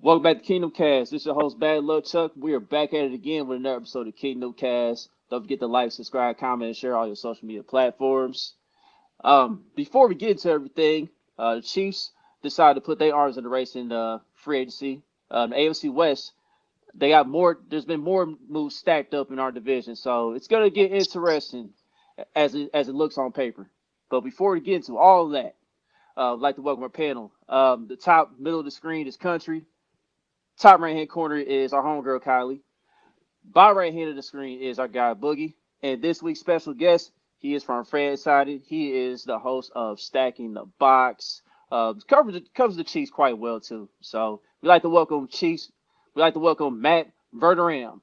Welcome back to Kingdom Cast. This is your host, Bad Luck Chuck. We are back at it again with another episode of Kingdom Cast. Don't forget to like, subscribe, comment, and share all your social media platforms. Before we get into everything, the Chiefs decided to put their arms in the race in free agency. The AFC West, they got more. There's been more moves stacked up in our division, so it's gonna get interesting as it looks on paper. But before we get into all of that, I'd like to welcome our panel. The top middle of the screen is Country. Top right hand corner is our homegirl Kylie. Bottom right hand of the screen is our guy Boogie. And this week's special guest, he is from Fansided. He is the host of Stacking the Box. Covers the Chiefs quite well too. So we'd like to welcome Chiefs. We'd like to welcome Matt Verderame.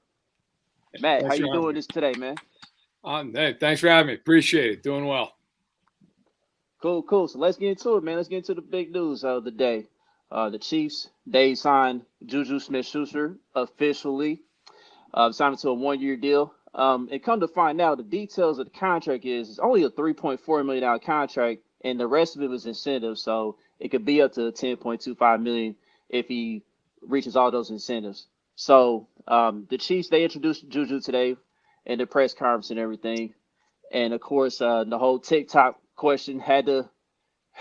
Matt, Thanks how you doing this today, man? Hey, thanks for having me. Appreciate it. Doing well. Cool. So let's get into it, man. Let's get into the big news of the day. The Chiefs, they signed JuJu Smith-Schuster officially. Signed to a one-year deal. And come to find out, the details of the contract is it's only a $3.4 million contract, and the rest of it was incentives. So it could be up to $10.25 million if he reaches all those incentives. So the Chiefs, they introduced JuJu today in the press conference and everything. And of course, the whole TikTok question had to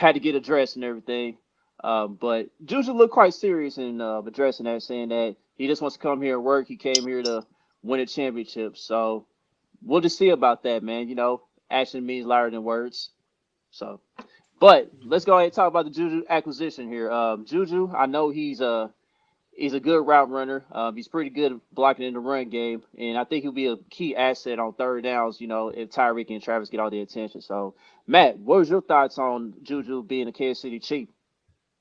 get addressed and everything. But JuJu looked quite serious in addressing that, saying that he just wants to come here and work. He came here to win a championship. So we'll just see about that, man. You know, action means louder than words. So, but let's go ahead and talk about the JuJu acquisition here. JuJu, I know he's a good route runner. He's pretty good at blocking in the run game, and I think he'll be a key asset on third downs, you know, if Tyreek and Travis get all the attention. So, Matt, what was your thoughts on JuJu being a Kansas City Chief?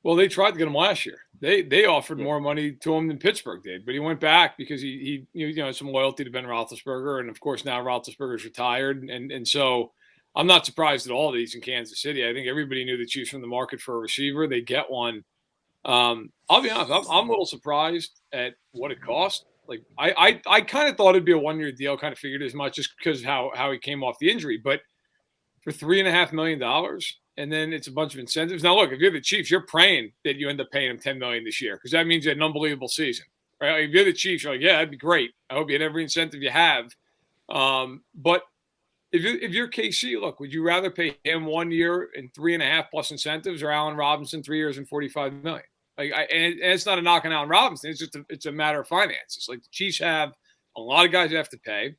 Well, they tried to get him last year. They offered more money to him than Pittsburgh did, but he went back because he had some loyalty to Ben Roethlisberger, and of course now Roethlisberger's retired, and so I'm not surprised at all that he's in Kansas City. I think everybody knew the Chiefs from the market for a receiver. They get one. I'll be honest, I'm a little surprised at what it cost. Like I kind of thought it'd be a one-year deal, kind of figured as much just because how he came off the injury, but for $3.5 million. And then it's a bunch of incentives. Now, look, if you're the Chiefs, you're praying that you end up paying him $10 million this year because that means you had an unbelievable season, right? Like if you're the Chiefs, you're like, yeah, that'd be great. I hope you had every incentive you have. But if you're KC, look, would you rather pay him 1 year and 3.5 plus incentives, or Allen Robinson 3 years and $45 million? Like, and it's not a knock on Allen Robinson. It's just it's a matter of finances. Like the Chiefs have a lot of guys they have to pay,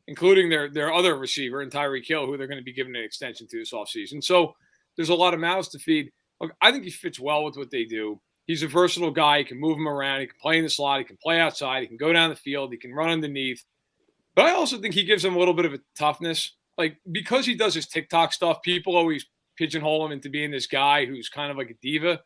including their other receiver and Tyreek Hill, who they're going to be giving an extension to this offseason. So there's a lot of mouths to feed. Look, I think he fits well with what they do. He's a versatile guy. He can move him around. He can play in the slot. He can play outside. He can go down the field. He can run underneath. But I also think he gives him a little bit of a toughness. Like, because he does his TikTok stuff, people always pigeonhole him into being this guy who's kind of like a diva.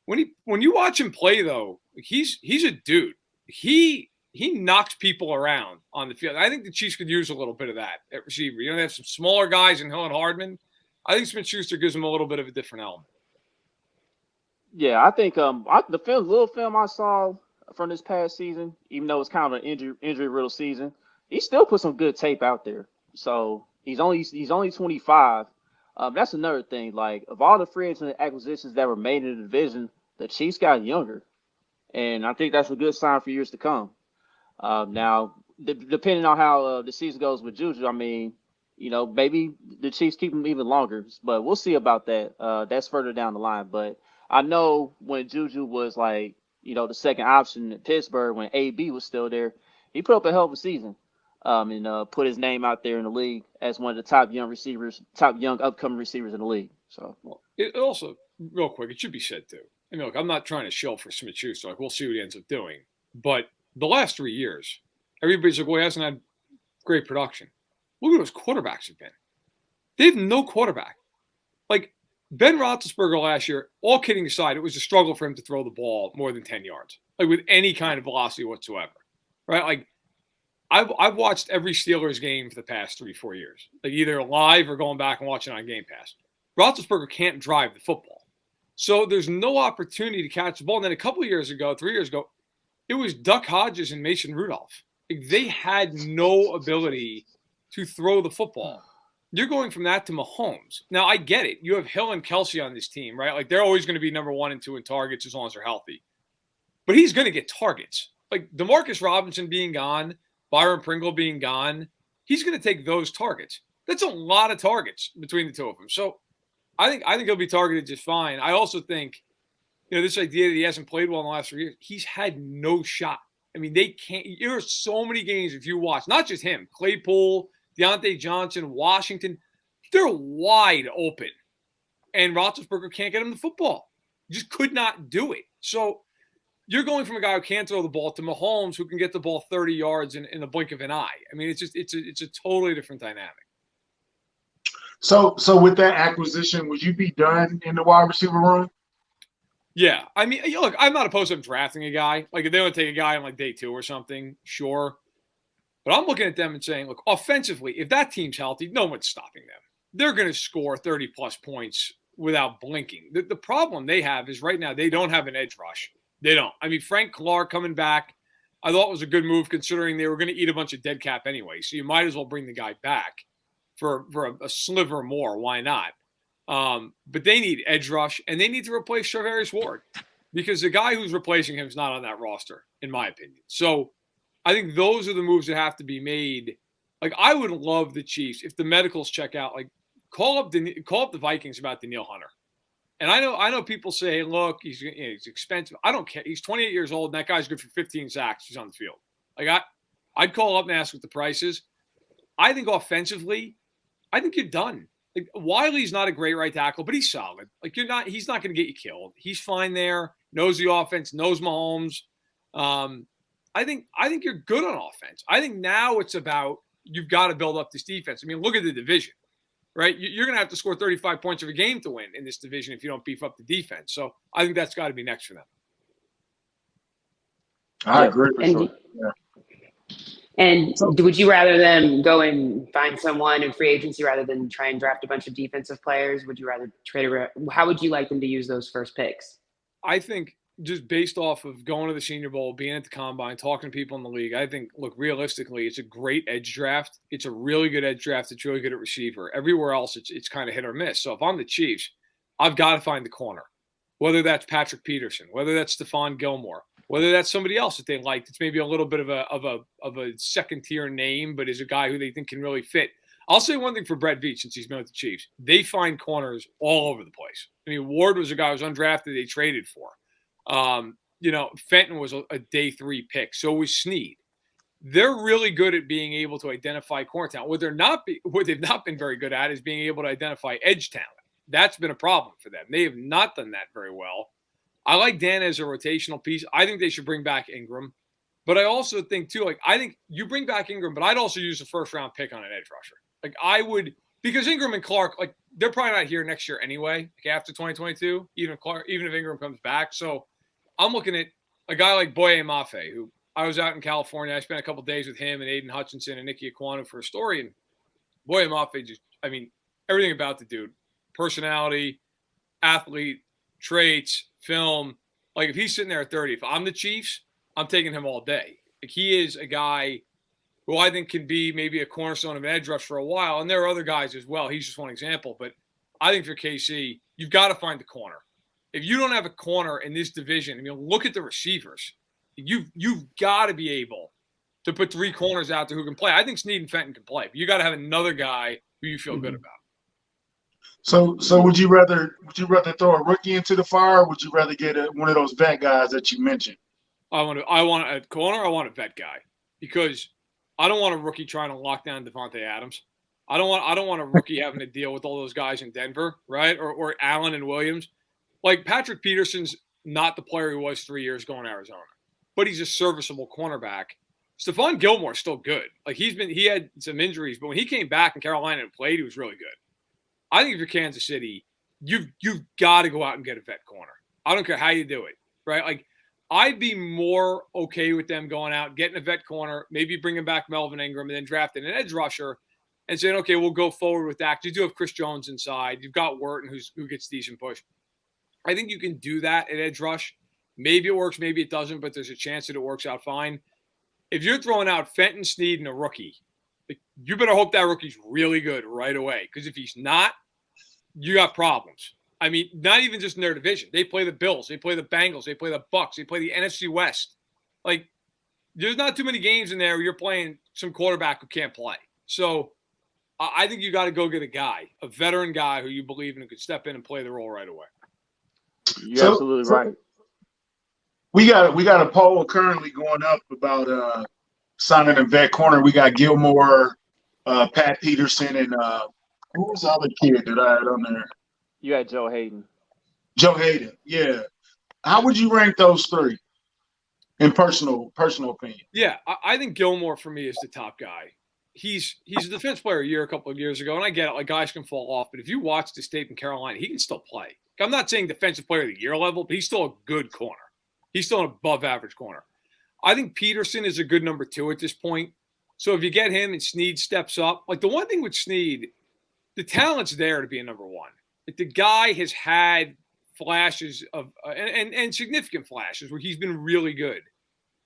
When you watch him play, though, he's a dude. He knocks people around on the field. I think the Chiefs could use a little bit of that at receiver. You know, they have some smaller guys in Hill and Hardman. I think Smith-Schuster gives him a little bit of a different element. Yeah, I think the little film I saw from this past season, even though it's kind of an injury-riddled season, he still put some good tape out there. So he's only 25. That's another thing. Like, of all the free agent acquisitions that were made in the division, the Chiefs got younger, and I think that's a good sign for years to come. Now, depending on how the season goes with JuJu, I mean, you know, maybe the Chiefs keep him even longer, but we'll see about that. That's further down the line. But I know when JuJu was like, you know, the second option in Pittsburgh when AB was still there, he put up a hell of a season and put his name out there in the league as one of the top young upcoming receivers in the league. So it also, real quick, it should be said too. I mean, look, I'm not trying to shill for Smith-Schuster. Like, we'll see what he ends up doing. But the last 3 years, everybody's like, well, he hasn't had great production. Look at those quarterbacks have been. They have no quarterback. Like, Ben Roethlisberger last year, all kidding aside, it was a struggle for him to throw the ball more than 10 yards, like with any kind of velocity whatsoever, right? Like, I've watched every Steelers game for the past 3-4 years, like either live or going back and watching on Game Pass. Roethlisberger can't drive the football. So there's no opportunity to catch the ball. And then a couple of years ago, 3 years ago, it was Duck Hodges and Mason Rudolph. Like, they had no ability to throw the football. You're going from that to Mahomes. Now, I get it. You have Hill and Kelsey on this team, right? Like, they're always going to be number 1 and 2 in targets as long as they're healthy. but he's going to get targets. Like Demarcus Robinson being gone, Byron Pringle being gone, he's going to take those targets. That's a lot of targets between the two of them. So I think he'll be targeted just fine. I also think, this idea that he hasn't played well in the last 3 years, he's had no shot. I mean, they can't. There are so many games if you watch, not just him, Claypool, Deontay Johnson, Washington, they're wide open. And Roethlisberger can't get him the football. Just could not do it. So you're going from a guy who can't throw the ball to Mahomes who can get the ball 30 yards in the blink of an eye. I mean, it's a totally different dynamic. So with that acquisition, would you be done in the wide receiver room? Yeah. I mean, look, I'm not opposed to them drafting a guy. Like, if they want to take a guy on like day 2 or something, sure. But I'm looking at them and saying, look, offensively, if that team's healthy, no one's stopping them. They're going to score 30-plus points without blinking. The problem they have is right now they don't have an edge rush. They don't. I mean, Frank Clark coming back, I thought was a good move considering they were going to eat a bunch of dead cap anyway. So you might as well bring the guy back for a sliver more. Why not? But they need edge rush, and they need to replace Charvarius Ward because the guy who's replacing him is not on that roster, in my opinion. So I think those are the moves that have to be made. Like, I would love the Chiefs, if the medicals check out, like, call up the Vikings about Danielle Hunter. And I know people say, look, he's expensive. I don't care. He's 28 years old, and that guy's good for 15 sacks. He's on the field. Like, I'd call up and ask what the price is. I think offensively, I think you're done. Like, Wiley's not a great right tackle, but he's solid. Like, he's not going to get you killed. He's fine there, knows the offense, knows Mahomes. I think you're good on offense. I think now it's about you've got to build up this defense. I mean, look at the division, right? You're going to have to score 35 points every game to win in this division if you don't beef up the defense. So I think that's got to be next for them. I agree. And would you rather them go and find someone in free agency rather than try and draft a bunch of defensive players? Would you rather trade around? How would you like them to use those first picks? I think just based off of going to the Senior Bowl, being at the Combine, talking to people in the league, I think, look, realistically, it's a great edge draft. It's a really good edge draft. It's really good at receiver. Everywhere else, it's kind of hit or miss. So if I'm the Chiefs, I've got to find the corner, whether that's Patrick Peterson, whether that's Stephon Gilmore, whether that's somebody else that they liked. It's maybe a little bit of a second-tier name, but is a guy who they think can really fit. I'll say one thing for Brett Veach, since he's been with the Chiefs. They find corners all over the place. I mean, Ward was a guy who was undrafted they traded for. Fenton was a day 3 pick. So was Snead. They're really good at being able to identify corner talent. What they've not been very good at is being able to identify edge talent. That's been a problem for them. They have not done that very well. I like Dan as a rotational piece. I think they should bring back Ingram. But I also think, too, like, I think you bring back Ingram, but I'd also use a first-round pick on an edge rusher. Like, I would – because Ingram and Clark, like, they're probably not here next year anyway, like after 2022, even if Ingram comes back. So I'm looking at a guy like Boye Mafe, who I was out in California. I spent a couple of days with him and Aiden Hutchinson and Nicky Aquanu for a story. And Boye Mafe just – I mean, everything about the dude, personality, athlete, traits, film. Like, if he's sitting there at 30, if I'm the Chiefs, I'm taking him all day. Like, he is a guy who I think can be maybe a cornerstone of an edge rush for a while. And there are other guys as well. He's just one example. But I think for KC, you've got to find the corner. If you don't have a corner in this division, I mean, look at the receivers. You've got to be able to put 3 corners out there who can play. I think Snead and Fenton can play. But you got to have another guy who you feel good about. So would you rather throw a rookie into the fire, or would you rather get one of those vet guys that you mentioned? I want a corner. I want a vet guy because I don't want a rookie trying to lock down Davante Adams. I don't want a rookie having to deal with all those guys in Denver, right? Or Allen and Williams. Like, Patrick Peterson's not the player he was 3 years ago in Arizona, but he's a serviceable cornerback. Stephon Gilmore's still good. Like, he had some injuries, but when he came back in Carolina and played, he was really good. I think if you're Kansas City, you've got to go out and get a vet corner. I don't care how you do it, right? Like, I'd be more okay with them going out, getting a vet corner, maybe bringing back Melvin Ingram, and then drafting an edge rusher and saying, okay, we'll go forward with that. You do have Chris Jones inside. You've got Wharton who gets decent push. I think you can do that at edge rush. Maybe it works, maybe it doesn't, but there's a chance that it works out fine. If you're throwing out Fenton, Snead, and a rookie, you better hope that rookie's really good right away. Because if he's not, you got problems. I mean, not even just in their division. They play the Bills. They play the Bengals. They play the Bucks. They play the NFC West. Like, there's not too many games in there where you're playing some quarterback who can't play. So I think you got to go get a veteran guy who you believe in who could step in and play the role right away. You're absolutely right. We got a poll currently going up about signing a vet corner. We got Gilmore, Pat Peterson, and who was the other kid that I had on there? You had Joe Hayden. Joe Hayden, yeah. How would you rank those three in personal opinion? Yeah, I think Gilmore for me is the top guy. He's a defense player a couple of years ago, and I get it. Like, guys can fall off, but if you watch the tape in Carolina, he can still play. I'm not saying defensive player of the year level, but he's still a good corner. He's still an above average corner. I think Peterson is a good number 2 at this point. So if you get him and Snead steps up, like the one thing with Snead, the talent's there to be a number 1. Like, the guy has had flashes of and significant flashes where he's been really good.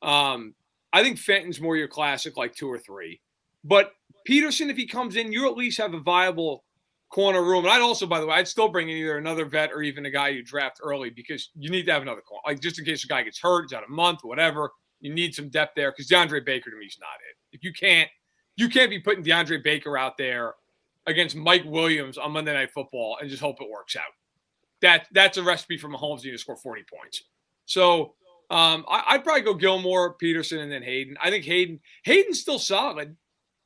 I think Fenton's more your classic, like 2 or 3. But Peterson, if he comes in, you at least have a viable corner room. And I'd also, by the way, I'd still bring in either another vet or even a guy you draft early because you need to have another corner. Like, just in case a guy gets hurt, he's out a month, whatever, you need some depth there because DeAndre Baker to me is not it. If you can't be putting DeAndre Baker out there against Mike Williams on Monday Night Football and just hope it works out. That's a recipe for Mahomes to score 40 points. So I'd probably go Gilmore, Peterson, and then Hayden. I think Hayden's still solid.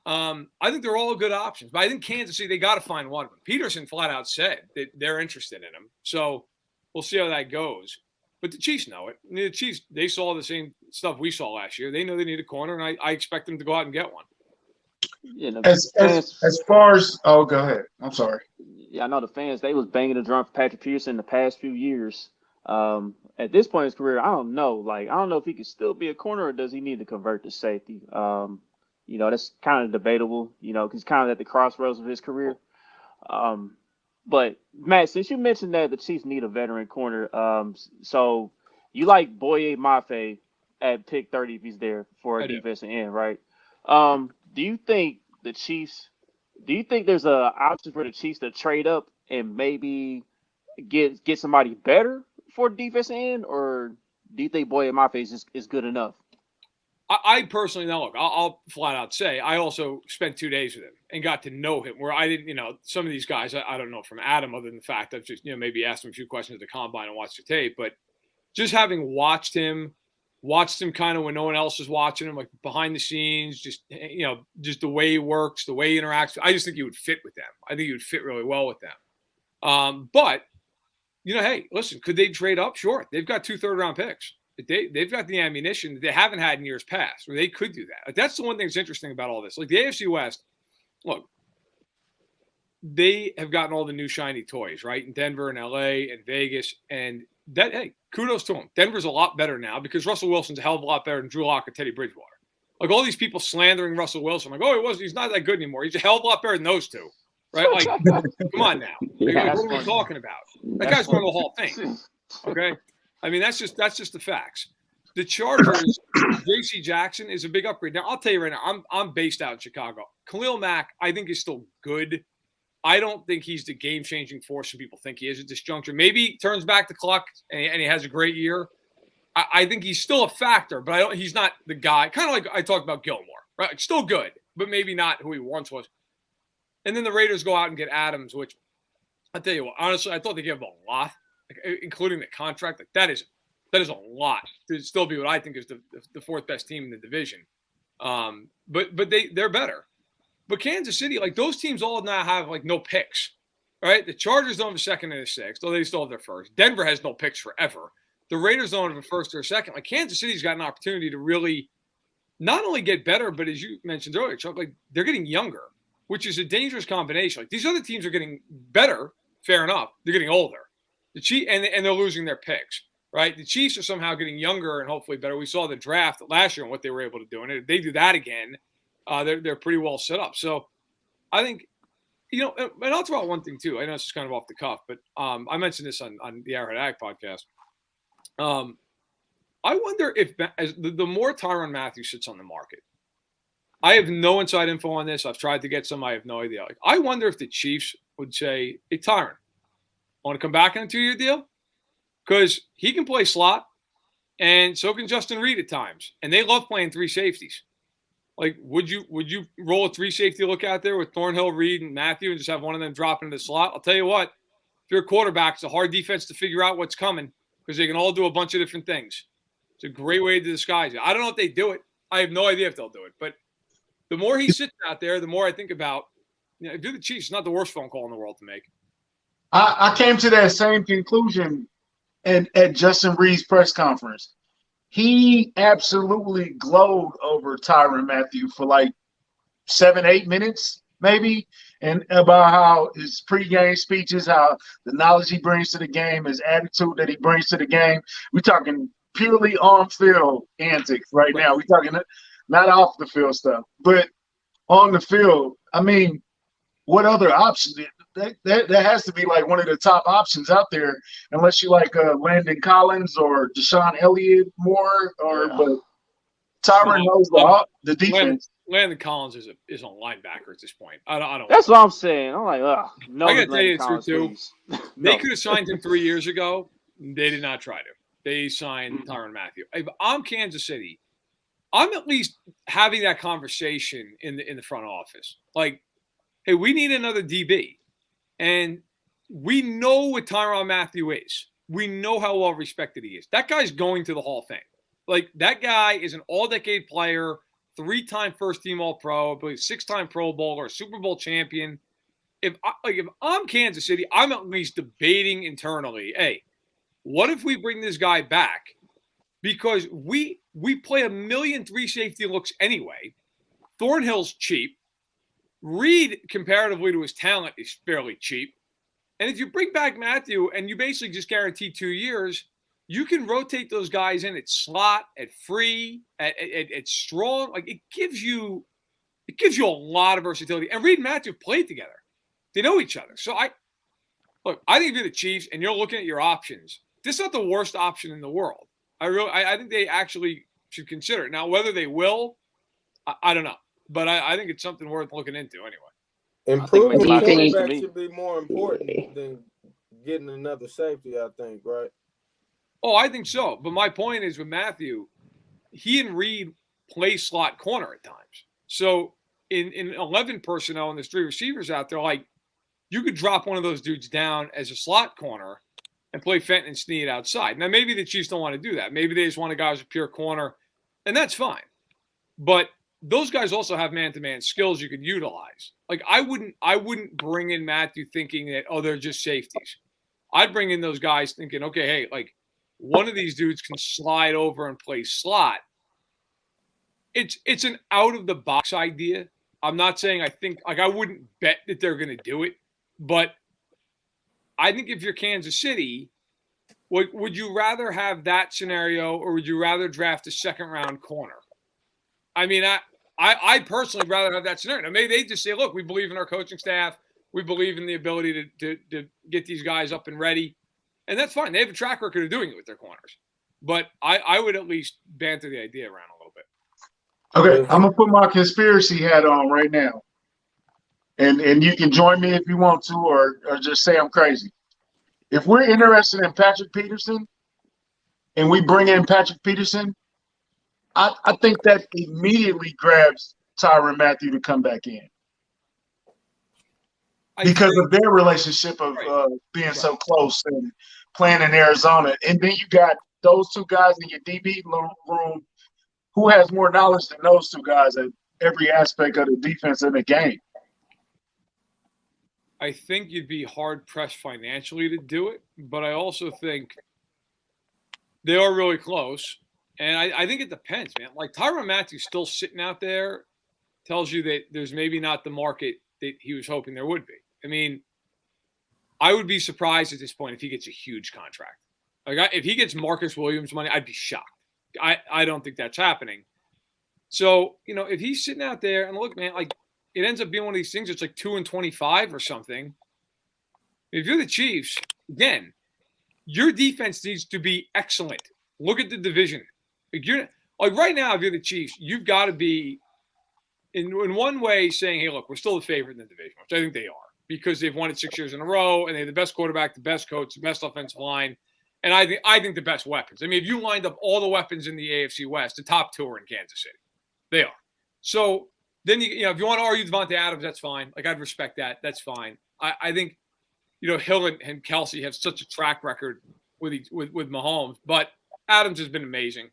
I think they're all good options. But I think Kansas City, they got to find one of them. Peterson flat out said that they're interested in him. So we'll see how that goes. But the Chiefs know it. I mean, the Chiefs, they saw the same stuff we saw last year. They know they need a corner, and I expect them to go out and get one. You know, as far as – oh, go ahead. I'm sorry. Yeah, I know the fans, they was banging the drum for Patrick Peterson the past few years. At this point in his career, I don't know. Like, I don't know if he could still be a corner or does he need to convert to safety. You know, that's kind of debatable, you know, because he's kind of at the crossroads of his career. But, Matt, since you mentioned that the Chiefs need a veteran corner, so you like Boye Mafe at pick 30 if he's there for a defensive end, right? Do you think there's an option for the Chiefs to trade up and maybe get somebody better for defensive end, or do you think Boye Mafe is good enough? I personally, now look, I'll flat out say, I also spent 2 days with him and got to know him where I didn't, you know, some of these guys, I don't know from Adam other than the fact I've just, you know, maybe asked him a few questions at the combine and watched the tape, but just having watched him kind of when no one else is watching him, like behind the scenes, just, you know, just the way he works, the way he interacts. I just think he would fit with them. I think he would fit really well with them. But, you know, hey, listen, could they trade up? Sure. They've got 2 third-round picks. They've got the ammunition that they haven't had in years past where they could do that. Like, that's the one thing that's interesting about all this. Like the AFC West, look, they have gotten all the new shiny toys, right? In Denver and LA and Vegas. And that, hey, kudos to them. Denver's a lot better now because Russell Wilson's a hell of a lot better than Drew Lock or Teddy Bridgewater. Like all these people slandering Russell Wilson, like, oh, he's not that good anymore. He's a hell of a lot better than those two. Right? Like, come on now. Yeah, what are we talking about? That guy's won the whole thing. Okay? I mean, that's just the facts. The Chargers, J.C. Jackson is a big upgrade. Now, I'll tell you right now, I'm based out in Chicago. Khalil Mack, I think, is still good. I don't think he's the game-changing force some people think he is at this juncture. Maybe he turns back the clock and he has a great year. I think he's still a factor, but he's not the guy. Kind of like I talked about Gilmore, right? Still good, but maybe not who he once was. And then the Raiders go out and get Adams, which I'll tell you what, honestly, I thought they gave him a lot. Like, including the contract, like that is a lot to still be what I think is the 4th best team in the division. But they're better. But Kansas City, like those teams all now have like no picks, right? The Chargers don't have a 2nd and a 6th, though they still have their 1st. Denver has no picks forever. The Raiders don't have a 1st or a 2nd. Like Kansas City's got an opportunity to really not only get better, but as you mentioned earlier, Chuck, like they're getting younger, which is a dangerous combination. Like these other teams are getting better, fair enough. They're getting older. The Chiefs, and they're losing their picks, right? The Chiefs are somehow getting younger and hopefully better. We saw the draft last year and what they were able to do. And if they do that again, they're pretty well set up. So I think, you know, and I'll throw out one thing too. I know it's just kind of off the cuff, but I mentioned this on the Arrowhead Ag podcast. I wonder if the more Tyrann Mathieu sits on the market, I have no inside info on this. I've tried to get some. I have no idea. Like, I wonder if the Chiefs would say, hey, Tyrann, Want to come back on a 2-year deal? Because he can play slot, and so can Justin Reid at times. And they love playing 3 safeties. Like, would you roll a 3 safety look out there with Thornhill, Reid, and Matthew and just have one of them drop into the slot? I'll tell you what, if you're a quarterback, it's a hard defense to figure out what's coming because they can all do a bunch of different things. It's a great way to disguise it. I don't know if they do it. I have no idea if they'll do it. But the more he sits out there, the more I think about, if you're the Chiefs, it's not the worst phone call in the world to make. I came to that same conclusion at Justin Reid's press conference. He absolutely glowed over Tyrann Mathieu for like 7-8 minutes, maybe, and about how his pregame speeches, how the knowledge he brings to the game, his attitude that he brings to the game. We're talking purely on-field antics right now. We're talking not off the field stuff, but on the field. I mean, what other options? That has to be like one of the top options out there, unless you like Landon Collins or Deshaun Elliott more. But Tyrann knows the defense. Landon Collins is a linebacker at this point. I don't. That's what I'm saying. I'm like, no. I got to tell you the truth too. They could have signed him 3 years ago. They did not try to. They signed Tyrann Mathieu. If I'm Kansas City, I'm at least having that conversation in the front office. Like, hey, we need another DB. And we know what Tyrann Mathieu is. We know how well respected he is. That guy's going to the Hall of Fame. Like, that guy is an all-decade player, 3-time first-team All-Pro, I believe 6-time Pro Bowler, Super Bowl champion. If I'm Kansas City, I'm at least debating internally, hey, what if we bring this guy back? Because we play a million 3 safety looks anyway. Thornhill's cheap. Reid, comparatively to his talent, is fairly cheap. And if you bring back Mathieu and you basically just guarantee 2 years, you can rotate those guys in at slot, at free, at strong. Like, it gives you a lot of versatility. And Reid and Mathieu have played together. They know each other. So I think if you're the Chiefs and you're looking at your options, this is not the worst option in the world. I think they actually should consider it. Now, whether they will, I don't know. But I think it's something worth looking into anyway. Improving quarterback should be more important than getting another safety, I think, right? Oh, I think so. But my point is with Mathieu, he and Reid play slot corner at times. So in 11 personnel and there's 3 receivers out there, like, you could drop one of those dudes down as a slot corner and play Fenton and Snead outside. Now, maybe the Chiefs don't want to do that. Maybe they just want a guy who's a pure corner, and that's fine. But those guys also have man-to-man skills you could utilize. Like, I wouldn't bring in Mathieu thinking that, they're just safeties. I'd bring in those guys thinking, okay, hey, like, one of these dudes can slide over and play slot. It's an out-of-the-box idea. I'm not saying I wouldn't bet that they're going to do it, but I think if you're Kansas City, would you rather have that scenario or would you rather draft a second-round corner? I mean, I personally rather have that scenario. Now, maybe they just say, look, we believe in our coaching staff. We believe in the ability to get these guys up and ready. And that's fine. They have a track record of doing it with their corners. But I would at least banter the idea around a little bit. Okay, I'm going to put my conspiracy hat on right now. And you can join me if you want to or just say I'm crazy. If we're interested in Patrick Peterson and we bring in Patrick Peterson, I think that immediately grabs Tyrann Mathieu to come back in because of their relationship of being so close and playing in Arizona. And then you got those 2 guys in your DB room who has more knowledge than those 2 guys at every aspect of the defense in the game. I think you'd be hard-pressed financially to do it, but I also think they are really close. And I think it depends, man. Like, Tyrann Mathieu still sitting out there tells you that there's maybe not the market that he was hoping there would be. I mean, I would be surprised at this point if he gets a huge contract. Like, if he gets Marcus Williams money, I'd be shocked. I don't think that's happening. So, if he's sitting out there and look, man, like, it ends up being one of these things. It's like 2-25 or something. If you're the Chiefs, again, your defense needs to be excellent. Look at the division. Like right now, if you're the Chiefs, you've got to be in one way saying, hey, look, we're still the favorite in the division, which I think they are. because they've won it 6 years in a row, and they have the best quarterback, the best coach, the best offensive line, and I think the best weapons. I mean, if you lined up all the weapons in the AFC West, the top two are in Kansas City. They are. So then, if you want to argue Davante Adams, that's fine. Like, I'd respect that. That's fine. I think, Hill and Kelsey have such a track record with Mahomes, but Adams has been amazing.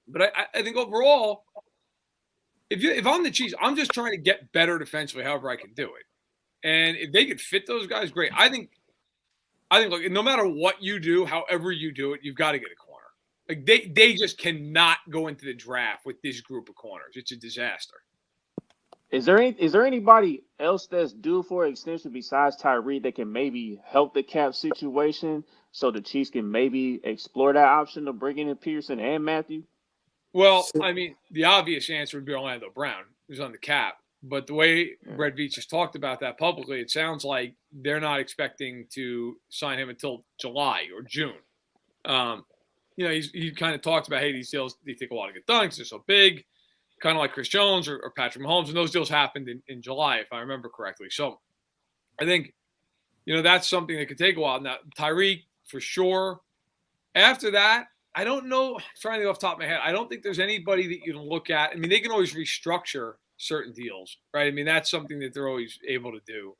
But I think overall, if I'm the Chiefs, I'm just trying to get better defensively however I can do it. And if they could fit those guys, great. I think look, no matter what you do, however you do it, you've got to get a corner. Like they just cannot go into the draft with this group of corners. It's a disaster. Is there anybody else that's due for an extension besides Tyreek that can maybe help the cap situation so the Chiefs can maybe explore that option of bringing in Peterson and Matthew? Well, I mean, the obvious answer would be Orlando Brown, who's on the cap. But the way Brett Veach has talked about that publicly, it sounds like they're not expecting to sign him until July or June. He kind of talks about, hey, these deals, they take a while to get done because they're so big, kind of like Chris Jones or Patrick Mahomes. And those deals happened in July, if I remember correctly. So I think, that's something that could take a while. Now, Tyreek, for sure. After that, I don't know. I'm trying to go off the top of my head. I don't think there's anybody that you can look at. I mean, they can always restructure certain deals, right? I mean, that's something that they're always able to do.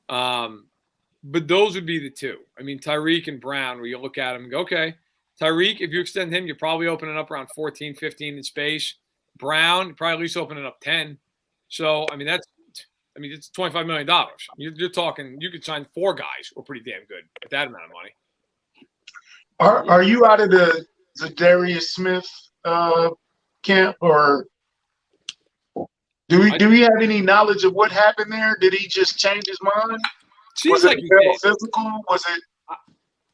But those would be the two. I mean, Tyreek and Brown, where you look at them and go, okay, Tyreek, if you extend him, you're probably opening up around 14, 15 in space. Brown, probably at least opening up 10. So, it's $25 million. You're talking, you could sign 4 guys who are pretty damn good at that amount of money. Are you out of the Darius Smith camp, or do we have any knowledge of what happened there? Did he just change his mind? Seems was like it a physical? Was it?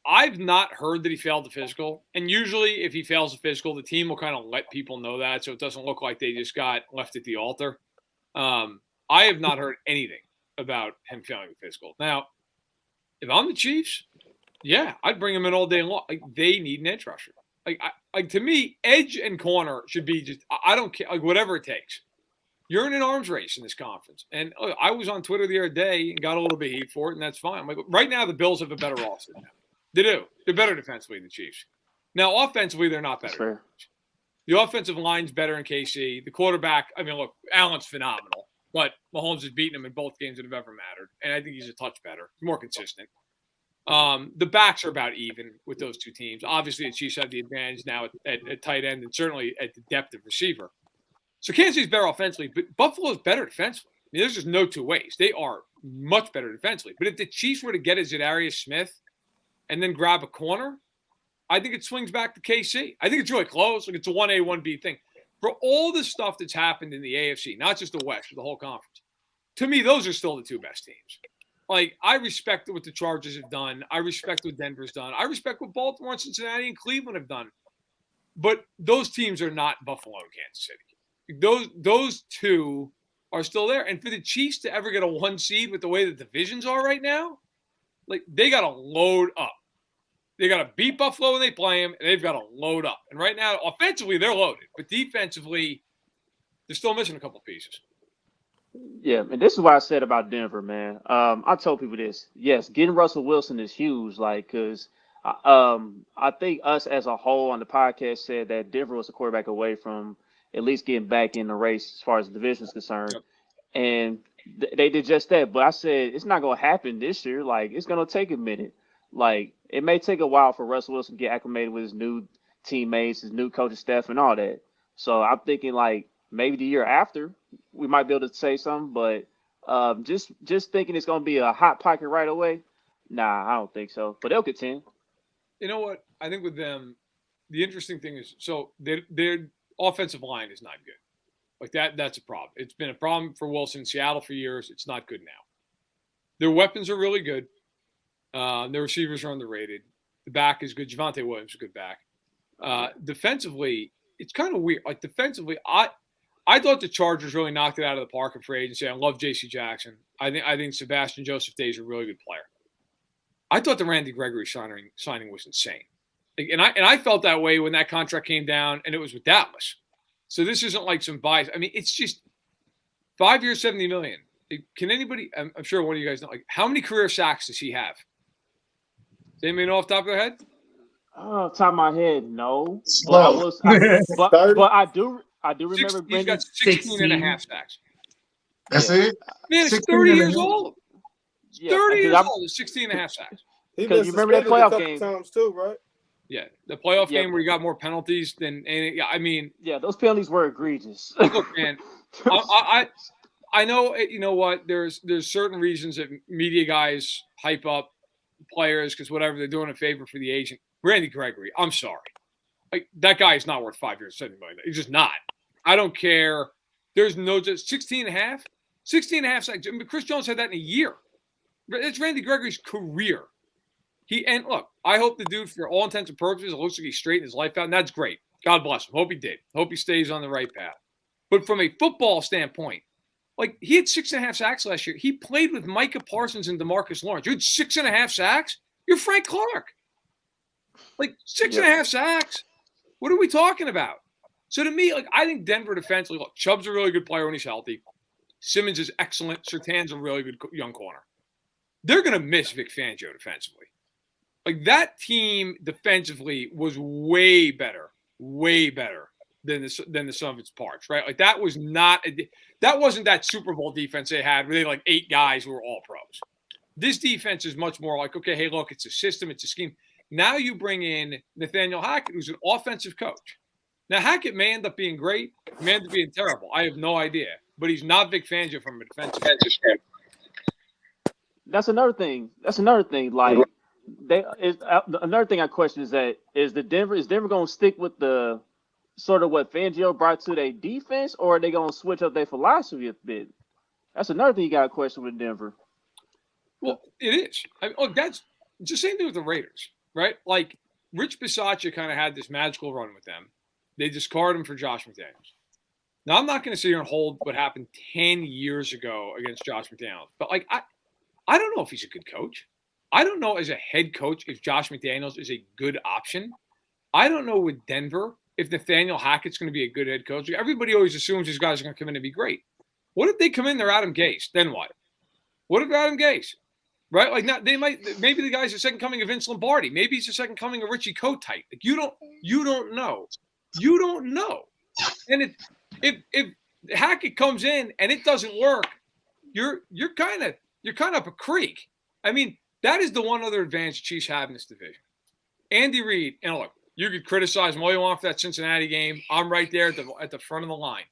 I've not heard that he failed the physical, and usually if he fails the physical, the team will kind of let people know that, so it doesn't look like they just got left at the altar. I have not heard anything about him failing the physical. Now, if I'm the Chiefs, yeah, I'd bring him in all day long. Like, they need an edge rusher. To me, edge and corner should be just, I don't care, whatever it takes. You're in an arms race in this conference. And I was on Twitter the other day and got a little bit of heat for it, and that's fine. Right now, the Bills have a better roster now. They do. They're better defensively than the Chiefs. Now, offensively, they're not better. The offensive line's better in KC. The quarterback, Allen's phenomenal. But Mahomes has beaten him in both games that have ever mattered. And I think he's a touch better. He's more consistent. The backs are about even with those two teams. Obviously, the Chiefs have the advantage now at tight end and certainly at the depth of receiver. So Kansas City's better offensively, but Buffalo's better defensively. There's just no two ways. They are much better defensively. But if the Chiefs were to get a Zadarius Smith and then grab a corner, I think it swings back to KC. I think it's really close. It's a 1A, 1B thing. For all the stuff that's happened in the AFC, not just the West, but the whole conference, to me, those are still the two best teams. I respect what the Chargers have done. I respect what Denver's done. I respect what Baltimore and Cincinnati and Cleveland have done. But those teams are not Buffalo and Kansas City. Those two are still there. And for the Chiefs to ever get a 1 seed with the way the divisions are right now, they got to load up. They got to beat Buffalo when they play them, and they've got to load up. And right now, offensively, they're loaded. But defensively, they're still missing a couple pieces. Yeah, and this is what I said about Denver, man. I told people this. Yes, getting Russell Wilson is huge, because I think us as a whole on the podcast said that Denver was a quarterback away from at least getting back in the race as far as the division is concerned. Yep. And they did just that. But I said it's not going to happen this year. It's going to take a minute. It may take a while for Russell Wilson to get acclimated with his new teammates, his new coaching staff, and all that. So I'm thinking, maybe the year after we might be able to say something, but just thinking it's going to be a hot pocket right away, nah, I don't think so. But they'll contend. You know what? I think with them, the interesting thing is, so their offensive line is not good. That's a problem. It's been a problem for Wilson in Seattle for years. It's not good now. Their weapons are really good. Their receivers are underrated. The back is good. Javonte Williams is a good back. Defensively, it's kind of weird. Defensively, I thought the Chargers really knocked it out of the park in free agency. I love J.C. Jackson. I think Sebastian Joseph Day is a really good player. I thought the Randy Gregory signing was insane. And I felt that way when that contract came down, and it was with Dallas. So this isn't like some bias. It's just 5 years, $70 million. Can anybody? I'm sure one of you guys know. Like, how many career sacks does he have? Does anybody know off the top of their head? Oh, top of my head, no. Slow. But I do remember He's got 16 and a half sacks. That's it? Man, it's 30 years old. Yeah, 30 years old is 16 and a half sacks. Because you remember that playoff game times too, right? Yeah, the playoff game where you got more penalties than any. I mean, yeah, those penalties were egregious. Look, man, I know. You know what? There's certain reasons that media guys hype up players because whatever they're doing a favor for the agent. Randy Gregory, I'm sorry, like that guy is not worth 5 years, $70 million. He's just not. I don't care. There's no just 16 and a half. 16 and a half sacks. I mean, Chris Jones had that in a year. It's Randy Gregory's career. And look, I hope the dude, for all intents and purposes, it looks like he's straightened his life out, and that's great. God bless him. Hope he did. Hope he stays on the right path. But from a football standpoint, like he had 6.5 sacks last year. He played with Micah Parsons and DeMarcus Lawrence. You had 6.5 sacks? You're Frank Clark. Like 6.5 sacks? What are we talking about? So to me, like I think Denver defensively, look, Chubb's a really good player when he's healthy. Simmons is excellent. Surtain's a really good young corner. They're going to miss Vic Fangio defensively. Like that team defensively was way better than the sum of its parts, right? Like that wasn't that Super Bowl defense they had where they had like 8 guys who were all pros. This defense is much more like, okay, hey, look, it's a system, it's a scheme. Now you bring in Nathaniel Hackett, who's an offensive coach. Now Hackett may end up being great, may end up being terrible. I have no idea, but he's not Vic Fangio from a defensive standpoint. That's another thing. Like another thing I question is Denver going to stick with the sort of what Fangio brought to their defense, or are they going to switch up their philosophy a bit? That's another thing you got to question with Denver. Well, it is. I mean, look, it's the same thing with the Raiders, right? Like Rich Bisaccia kind of had this magical run with them. They discarded him for Josh McDaniels. Now, I'm not going to sit here and hold what happened 10 years ago against Josh McDaniels, but like I don't know if he's a good coach. I don't know as a head coach if Josh McDaniels is a good option. I don't know with Denver if Nathaniel Hackett's going to be a good head coach. Everybody always assumes these guys are going to come in and be great. What if they come in, they're Adam Gase? Then what? What if Adam Gase? Right? Like maybe the guy's the second coming of Vince Lombardi. Maybe he's the second coming of Richie Kotite. Like you don't know. You don't know. And if Hackett comes in and it doesn't work, you're kind of up a creek. I mean, that is the one other advantage the Chiefs have in this division. Andy Reid, and look, you could criticize him all you want for that Cincinnati game. I'm right there at the front of the line.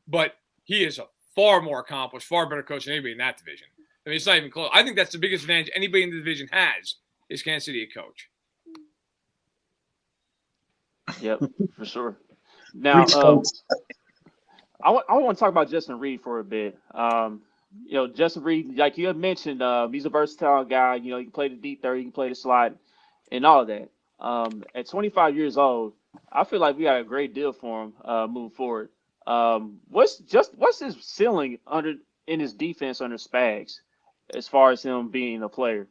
But he is a far more accomplished, far better coach than anybody in that division. I mean, it's not even close. I think that's the biggest advantage anybody in the division has is Kansas City a coach. Yep, for sure. Now, I want to talk about Justin Reid for a bit. Justin Reid, like you had mentioned, he's a versatile guy. You know, he can play the deep 30, he can play the slot, and all of that. At 25 years old, I feel like we got a great deal for him moving forward. What's his ceiling in his defense under Spags, as far as him being a player?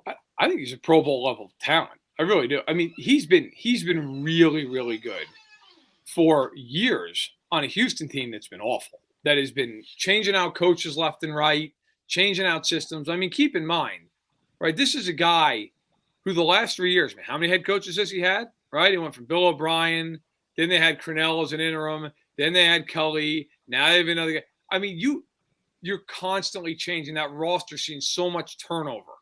I think he's a Pro Bowl level talent. I really do. I mean, he's been really, really good for years on a Houston team that's been awful. That has been changing out coaches left and right, changing out systems. I mean, keep in mind, right, this is a guy who the last 3 years, man, how many head coaches has he had, right? He went from Bill O'Brien, then they had Crennel as an interim, then they had Cully, now they have another guy. I mean, you're constantly changing. That roster, seeing so much turnover.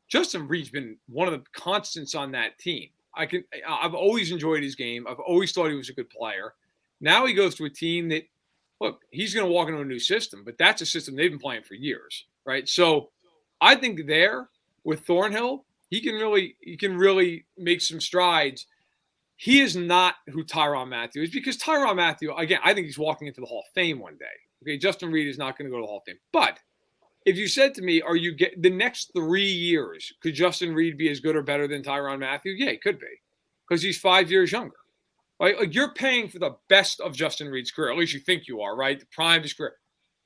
Justin Reid's been one of the constants on that team. I've always enjoyed his game. I've always thought he was a good player. Now he goes to a team that, look, he's going to walk into a new system, but that's a system they've been playing for years, right? So I think there with Thornhill, he can really make some strides. He is not who Tyrann Mathieu is, because Tyrann Mathieu, again, I think he's walking into the Hall of Fame one day. Okay, Justin Reid is not going to go to the Hall of Fame. But if you said to me, the next 3 years, could Justin Reid be as good or better than Tyrann Mathieu? Yeah, he could be, because he's 5 years younger. Right? Like you're paying for the best of Justin Reid's career. At least you think you are, right? The prime of his career.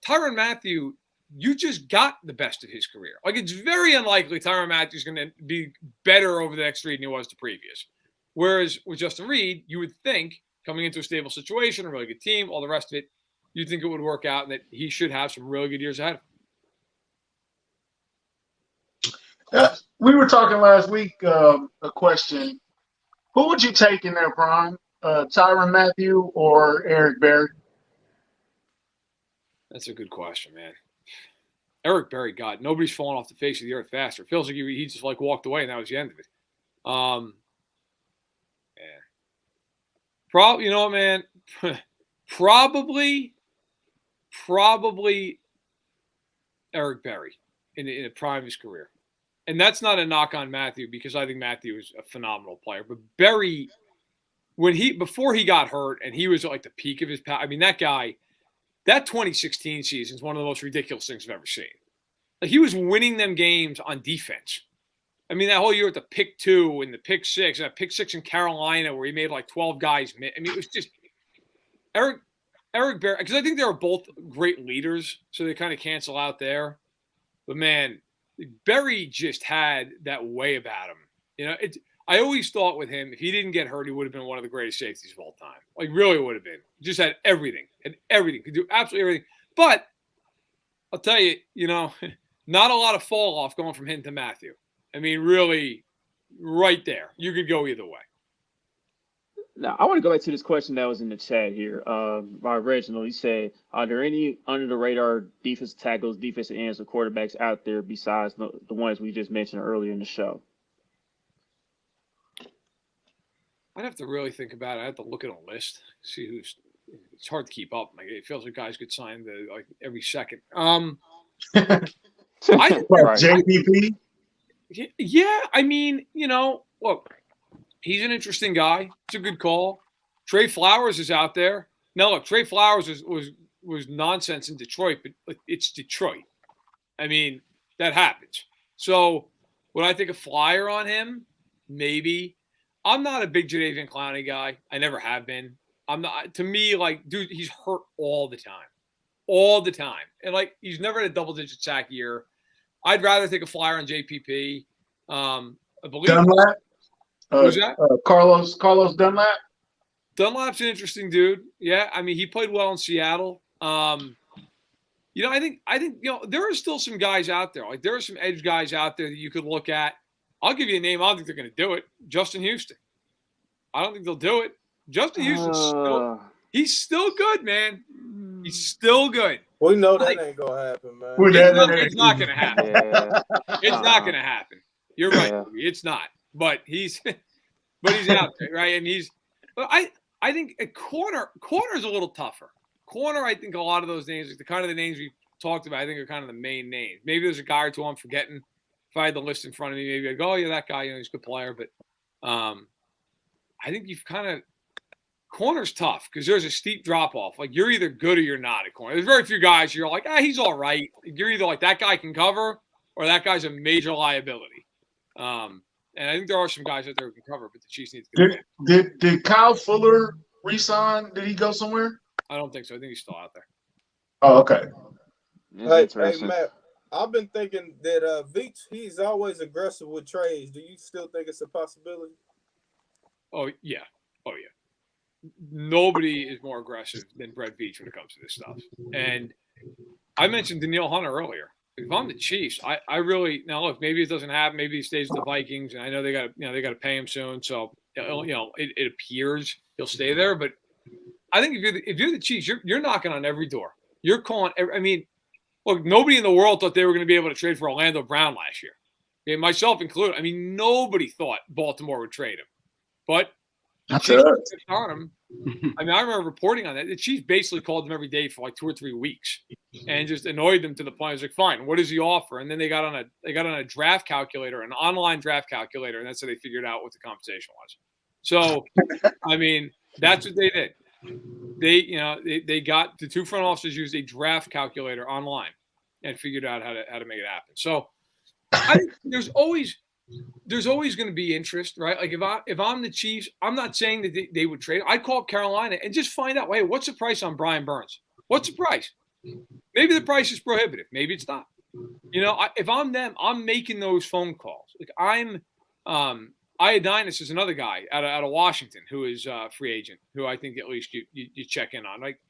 Tyrann Mathieu, you just got the best of his career. Like it's very unlikely Tyrann Mathieu is going to be better over the next 3 than he was the previous. Whereas with Justin Reid, you would think coming into a stable situation, a really good team, all the rest of it, you'd think it would work out and that he should have some really good years ahead of him. We were talking last week. A question: who would you take in their prime, Tyrann Mathieu or Eric Berry? That's a good question, man. Eric Berry, God, nobody's fallen off the face of the earth faster. It feels like he just like walked away and that was the end of it. Yeah. Probably, you know what, man? probably Eric Berry in the prime of his career. And that's not a knock on Mathieu because I think Mathieu is a phenomenal player. But Berry, before he got hurt and he was at like the peak of his power, I mean, that guy, that 2016 season is one of the most ridiculous things I've ever seen. Like, he was winning them games on defense. I mean, that whole year with the pick 2 and the pick 6, and that pick 6 in Carolina where he made like 12 guys miss. I mean, it was just Eric Berry, because I think they were both great leaders, so they kind of cancel out there. But man, Berry just had that way about him. You know, I always thought with him, if he didn't get hurt, he would have been one of the greatest safeties of all time. Like, really would have been. Just had everything. Could do absolutely everything. But I'll tell you, you know, not a lot of fall off going from him to Mathieu. I mean, really, right there. You could go either way. Now, I want to go back to this question that was in the chat here. By Reginald, he said, are there any under-the-radar defensive tackles, defensive ends, or quarterbacks out there besides the ones we just mentioned earlier in the show? I'd have to really think about it. I have to look at a list, see who's – it's hard to keep up. Like, it feels like guys get signed like every second. JPP? Yeah, I mean, you know, look – he's an interesting guy. It's a good call. Trey Flowers is out there. Now, look, Trey Flowers was nonsense in Detroit, but it's Detroit. I mean, that happens. So would I take a flyer on him? Maybe. I'm not a big Jadeveon Clowney guy. I never have been. I'm not. To me, like, dude, he's hurt all the time. All the time. And, like, he's never had a double-digit sack year. I'd rather take a flyer on JPP. I believe Dunlap? Who's that? Carlos Dunlap? Dunlap's an interesting dude. Yeah, I mean, he played well in Seattle. You know, I think you know, there are still some guys out there. Like, there are some edge guys out there that you could look at. I'll give you a name. I don't think they're going to do it. Justin Houston. I don't think they'll do it. Justin Houston's he's still good, man. He's still good. We know that ain't going to happen, man. It's not going to happen. Yeah. It's not going to happen. You're right. Yeah. It's not. But he's out there, right? And I think a corner's a little tougher. Corner, I think a lot of those names, the kind of the names we talked about, I think are kind of the main names. Maybe there's a guy or two I'm forgetting. If I had the list in front of me, maybe I'd go, oh yeah, that guy, you know, he's a good player. But I think you've kind of corner's tough because there's a steep drop off. Like, you're either good or you're not at corner. There's very few guys you're like, he's all right. You're either like, that guy can cover or that guy's a major liability. And I think there are some guys out there who can cover, but the Chiefs need to get Did Kyle Fuller resign? Did he go somewhere? I don't think so. I think he's still out there. Oh, okay. Hey, Matt, I've been thinking that Veach, he's always aggressive with trades. Do you still think it's a possibility? Oh, yeah. Nobody is more aggressive than Brett Veach when it comes to this stuff. And I mentioned Danielle Hunter earlier. If I'm the Chiefs, I really now look. Maybe it doesn't happen. Maybe he stays with the Vikings, and I know they got to pay him soon. So it appears he'll stay there. But I think if you're the Chiefs, you're knocking on every door. You're calling. I mean, look, nobody in the world thought they were going to be able to trade for Orlando Brown last year, okay, myself included. I mean, nobody thought Baltimore would trade him, but the Chiefs on him. I mean, I remember reporting on that. The Chiefs basically called them every day for like 2 or 3 weeks, and just annoyed them to the point. I was like, "Fine, what does he offer?" And then they got on a draft calculator, an online draft calculator, and that's how they figured out what the compensation was. So, I mean, that's what they did. They got the 2 front officers used a draft calculator online and figured out how to make it happen. So, I think there's always going to be interest, right? Like if I'm the Chiefs, I'm not saying that they would trade. I'd call up Carolina and just find out, hey, what's the price on Brian Burns? What's the price? Maybe the price is prohibitive. Maybe it's not. You know, if I'm them, I'm making those phone calls. Like Iodinis is another guy out of Washington who is a free agent, who I think at least you check in on. Like,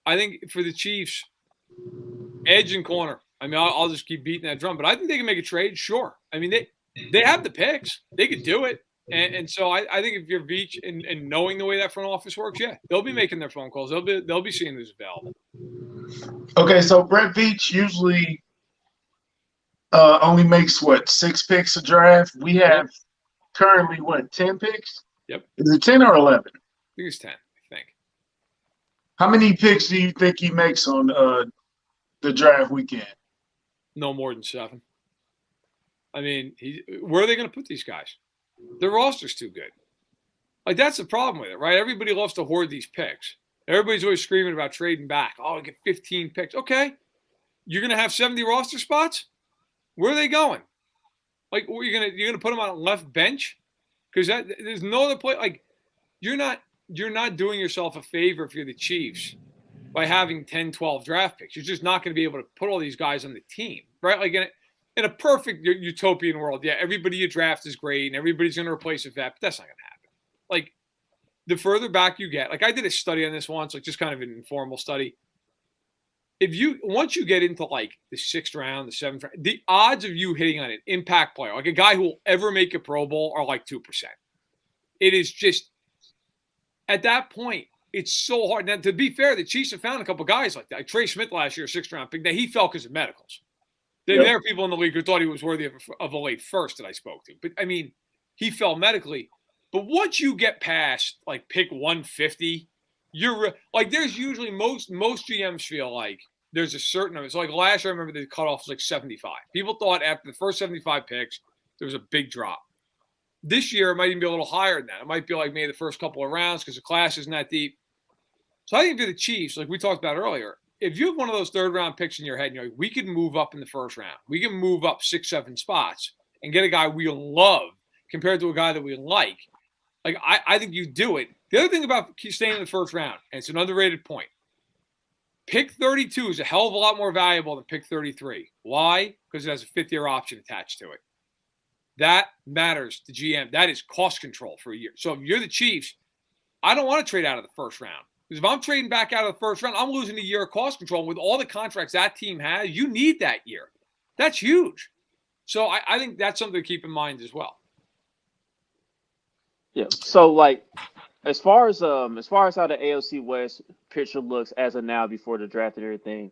I think for the Chiefs, edge and corner. I mean, I'll just keep beating that drum. But I think they can make a trade, sure. I mean, they have the picks. They could do it. And so I think if you're Veach and knowing the way that front office works, yeah, they'll be making their phone calls. They'll be seeing who's available. Okay, so Brett Veach usually only makes, 6 picks a draft? We have currently, 10 picks? Yep. Is it 10 or 11? I think it's 10, I think. How many picks do you think he makes on the draft weekend? No more than 7. I mean, where are they going to put these guys? Their roster's too good. Like, that's the problem with it, right? Everybody loves to hoard these picks. Everybody's always screaming about trading back. Oh, I get 15 picks. Okay. You're going to have 70 roster spots? Where are they going? Like, you're gonna put them on a left bench? Because there's no other play. Like, you're not doing yourself a favor if you're the Chiefs by having 10, 12 draft picks. You're just not going to be able to put all these guys on the team, right? Like, in a perfect utopian world, yeah, everybody you draft is great and everybody's going to replace a vet, but that's not going to happen. Like, the further back you get, like I did a study on this once, like just kind of an informal study. Once you get into like the 6th round, the 7th round, the odds of you hitting on an impact player, like a guy who will ever make a Pro Bowl, are like 2%. It is just, at that point, it's so hard. Now, to be fair, the Chiefs have found a couple guys like that. Like Trey Smith last year, 6th round pick, that he fell because of medicals. There are people in the league who thought he was worthy of a late first that I spoke to. But, I mean, he fell medically. But once you get past, like, pick 150, you're – like, there's usually most GMs feel like there's a certain – it's like last year I remember the cutoff was like 75. People thought after the first 75 picks there was a big drop. This year it might even be a little higher than that. It might be like maybe the first couple of rounds because the class isn't that deep. So I think for the Chiefs, like we talked about earlier, if you have one of those 3rd-round picks in your head and you're like, we could move up in the 1st round. We can move up 6, 7 spots and get a guy we love compared to a guy that we like. Like, I think you do it. The other thing about staying in the 1st round, and it's an underrated point, pick 32 is a hell of a lot more valuable than pick 33. Why? Because it has a 5th-year option attached to it. That matters to GM. That is cost control for a year. So if you're the Chiefs, I don't want to trade out of the 1st round. Because if I'm trading back out of the 1st round, I'm losing a year of cost control. With all the contracts that team has, you need that year. That's huge. So I think that's something to keep in mind as well. Yeah. So, like, as far as how the AFC West picture looks as of now before the draft and everything,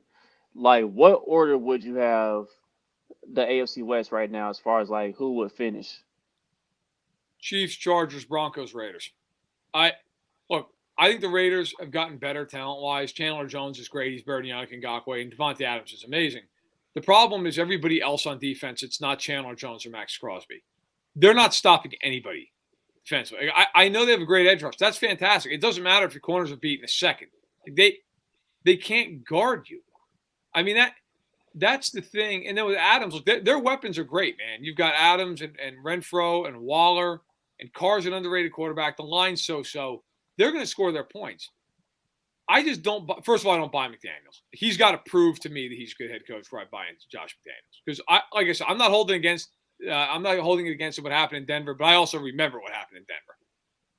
like, what order would you have the AFC West right now as far as, like, who would finish? Chiefs, Chargers, Broncos, Raiders. I think the Raiders have gotten better talent-wise. Chandler Jones is great. He's better than Yannick Ngakoue, and Davante Adams is amazing. The problem is everybody else on defense, it's not Chandler Jones or Max Crosby. They're not stopping anybody defensively. I know they have a great edge rush. That's fantastic. It doesn't matter if your corners are beat in a second. They can't guard you. I mean, that's the thing. And then with Adams, look, their weapons are great, man. You've got Adams and Renfro and Waller, and Carr's an underrated quarterback. The line's so-so. They're going to score their points. I just don't – first of all, I don't buy McDaniels. He's got to prove to me that he's a good head coach before I buy into Josh McDaniels. Because, like I said, I'm not holding it against what happened in Denver, but I also remember what happened in Denver.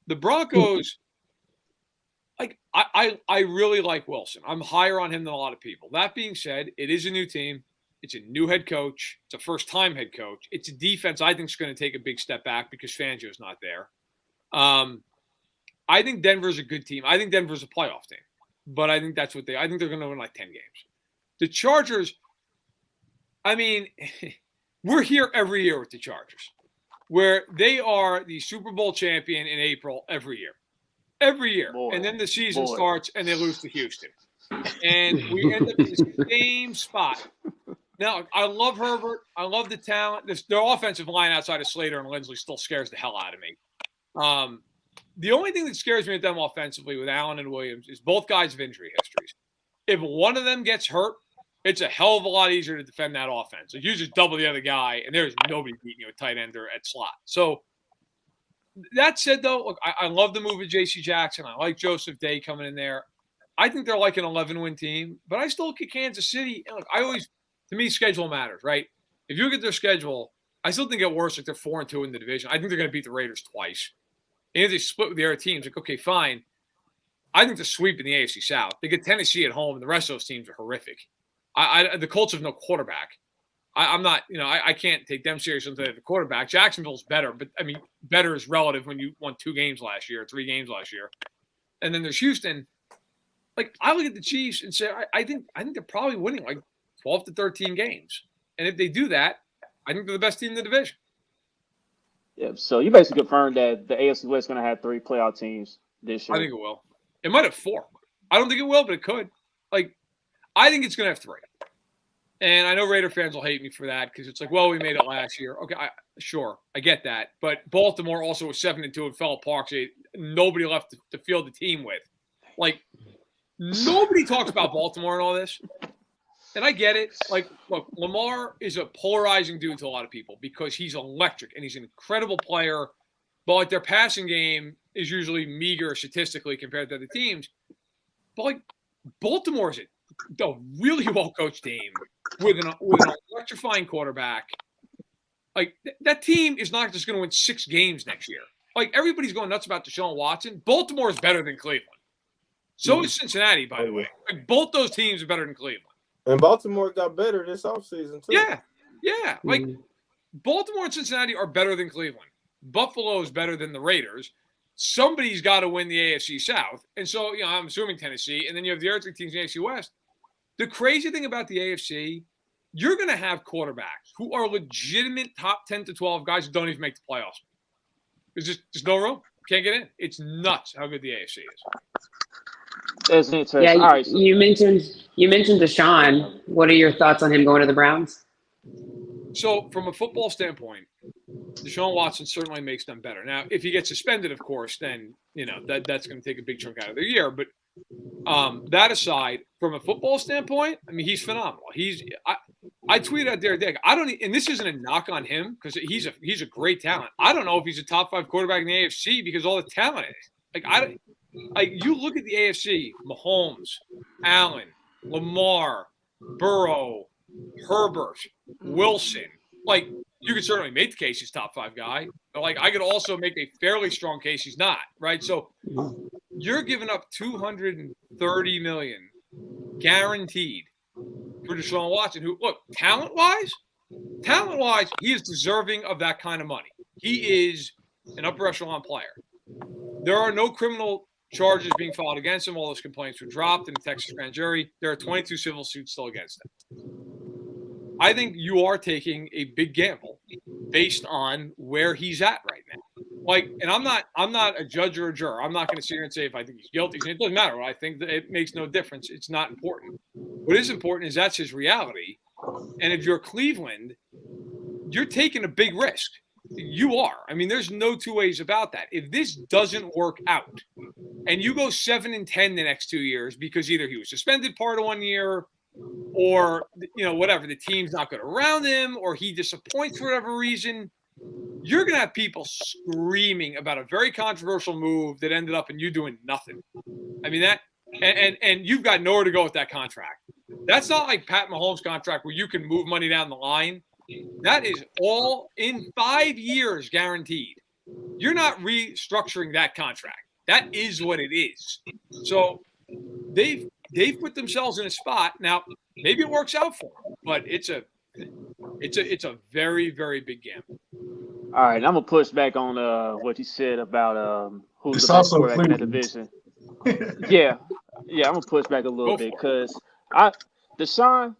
The Broncos – like I really like Wilson. I'm higher on him than a lot of people. That being said, it is a new team. It's a new head coach. It's a first-time head coach. It's a defense I think is going to take a big step back because Fangio's not there. I think Denver's a good team. I think Denver's a playoff team. But I think I think they're going to win like 10 games. The Chargers, I mean, we're here every year with the Chargers, where they are the Super Bowl champion in April every year. Every year. Boy, and then the season starts and they lose to Houston. And we end up in the same spot. Now, I love Herbert. I love the talent. Their offensive line outside of Slater and Lindsley still scares the hell out of me. The only thing that scares me with them offensively with Allen and Williams is both guys have injury histories. If one of them gets hurt, it's a hell of a lot easier to defend that offense. So you just double the other guy, and there's nobody beating you at tight end or at slot. So that said, though, look, I love the move of J.C. Jackson. I like Joseph Day coming in there. I think they're like an 11-win team, but I still look at Kansas City. And look, to me, schedule matters, right? If you look at their schedule, I still think it worse. Like they're 4-2 in the division. I think they're going to beat the Raiders twice. And if they split with the other teams, like, okay, fine. I think the sweep in the AFC South. They get Tennessee at home, and the rest of those teams are horrific. The Colts have no quarterback. I'm not, I can't take them serious until they have a quarterback. Jacksonville's better, but I mean, better is relative when you won 3 games last year. And then there's Houston. Like, I look at the Chiefs and say, I think they're probably winning like 12 to 13 games. And if they do that, I think they're the best team in the division. Yeah, so you basically confirmed that the AFC West is going to have 3 playoff teams this year. I think it will. It might have 4. I don't think it will, but it could. Like, I think it's going to have 3. And I know Raider fans will hate me for that because it's like, well, we made it last year. Okay, sure, I get that. But Baltimore also was 7-2 and fell apart. So nobody left to field the team with. Like, nobody talks about Baltimore and all this. And I get it. Like, look, Lamar is a polarizing dude to a lot of people because he's electric and he's an incredible player. But, like, their passing game is usually meager statistically compared to other teams. But, like, Baltimore is a really well-coached team with an electrifying quarterback. Like, that team is not just going to win 6 games next year. Like, everybody's going nuts about Deshaun Watson. Baltimore is better than Cleveland. So is Cincinnati, by the way. Like, both those teams are better than Cleveland. And Baltimore got better this offseason, too. Yeah. Like, Baltimore and Cincinnati are better than Cleveland. Buffalo is better than the Raiders. Somebody's got to win the AFC South. And so, I'm assuming Tennessee. And then you have the other 3 teams in the AFC West. The crazy thing about the AFC, you're going to have quarterbacks who are legitimate top 10 to 12 guys who don't even make the playoffs. There's no room. Can't get in. It's nuts how good the AFC is. That's interesting. Yeah, all right, so you mentioned Deshaun. What are your thoughts on him going to the Browns? So, from a football standpoint, Deshaun Watson certainly makes them better. Now, if he gets suspended, of course, then that's going to take a big chunk out of their year. But that aside, from a football standpoint, I mean, he's phenomenal. I tweeted out there, and this isn't a knock on him because he's a great talent. I don't know if he's a top 5 quarterback in the AFC because all the talent is. You look at the AFC: Mahomes, Allen, Lamar, Burrow, Herbert, Wilson. Like, you could certainly make the case he's top 5 guy. But, like, I could also make a fairly strong case he's not, right? So you're giving up $230 million guaranteed for Deshaun Watson, who, look, talent-wise, he is deserving of that kind of money. He is an upper echelon player. There are no criminal charges being filed against him. All those complaints were dropped in the Texas grand jury. There are 22 civil suits still against him. I think you are taking a big gamble based on where he's at right now. Like, and I'm not a judge or a juror. I'm not going to sit here and say if I think he's guilty. It doesn't matter. I think that it makes no difference. It's not important. What is important is that's his reality. And if you're Cleveland, you're taking a big risk. You are. I mean, there's no 2 ways about that. If this doesn't work out and you go 7-10 the next 2 years because either he was suspended part of 1 year or, whatever, the team's not good around him or he disappoints for whatever reason, you're going to have people screaming about a very controversial move that ended up in you doing nothing. I mean, that and you've got nowhere to go with that contract. That's not like Pat Mahomes' contract where you can move money down the line. That is all in 5 years guaranteed. You're not restructuring that contract. That is what it is. So they've put themselves in a spot. Now, maybe it works out for them, but it's a very, very big gamble. all right, I'm gonna push back on what you said about who's It's the best also quarterback in that Cleveland. division. Yeah, I'm gonna push back a little bit because Deshaun,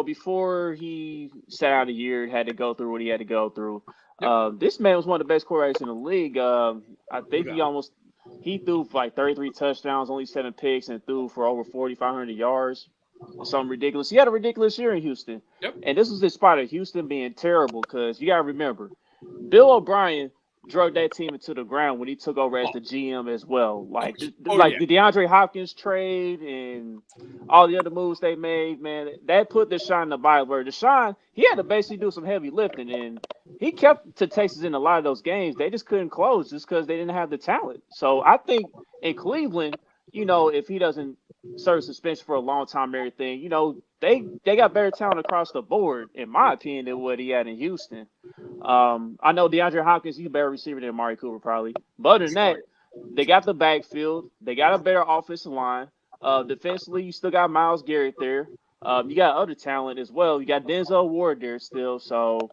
before he sat out a year, had to go through what he had to go through. This man was one of the best quarterbacks in the league. I think he threw for like 33 touchdowns, only 7 picks, and threw for over 4,500 yards. Something ridiculous. He had a ridiculous year in Houston. Yep. And this was despite of Houston being terrible because you got to remember, Bill O'Brien drug that team into the ground when he took over as the GM as well. Like the DeAndre Hopkins trade and all the other moves they made, man, that put Deshaun in the Bible. Where Deshaun, he had to basically do some heavy lifting, and he kept to Texas in a lot of those games. They just couldn't close just because they didn't have the talent. So I think in Cleveland, if he doesn't serve suspension for a long time and everything, they got better talent across the board, in my opinion, than what he had in Houston. I know DeAndre Hopkins, he's a better receiver than Amari Cooper probably. But other than that, they got the backfield. They got a better offensive line. Defensively, you still got Myles Garrett there. You got other talent as well. You got Denzel Ward there still. So,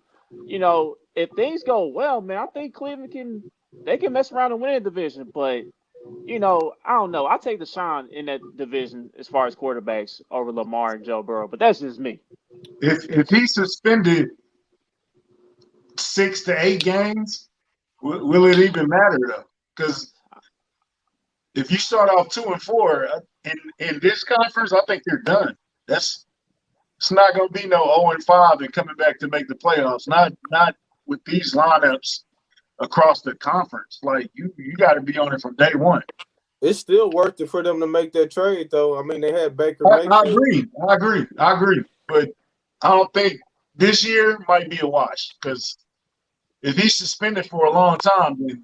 if things go well, man, I think Cleveland can mess around and win the division. But, I don't know. I take Deshaun in that division as far as quarterbacks over Lamar and Joe Burrow. But that's just me. If he's suspended 6 to 8 games, will it even matter though? Because if you start off 2-4 in this conference, I think you're done. It's not going to be no 0-5 and coming back to make the playoffs. Not with these lineups across the conference. Like you got to be on it from day one. It's still worth it for them to make that trade, though. I mean, they had Baker. I agree. But I don't think this year might be a wash because if he's suspended for a long time, then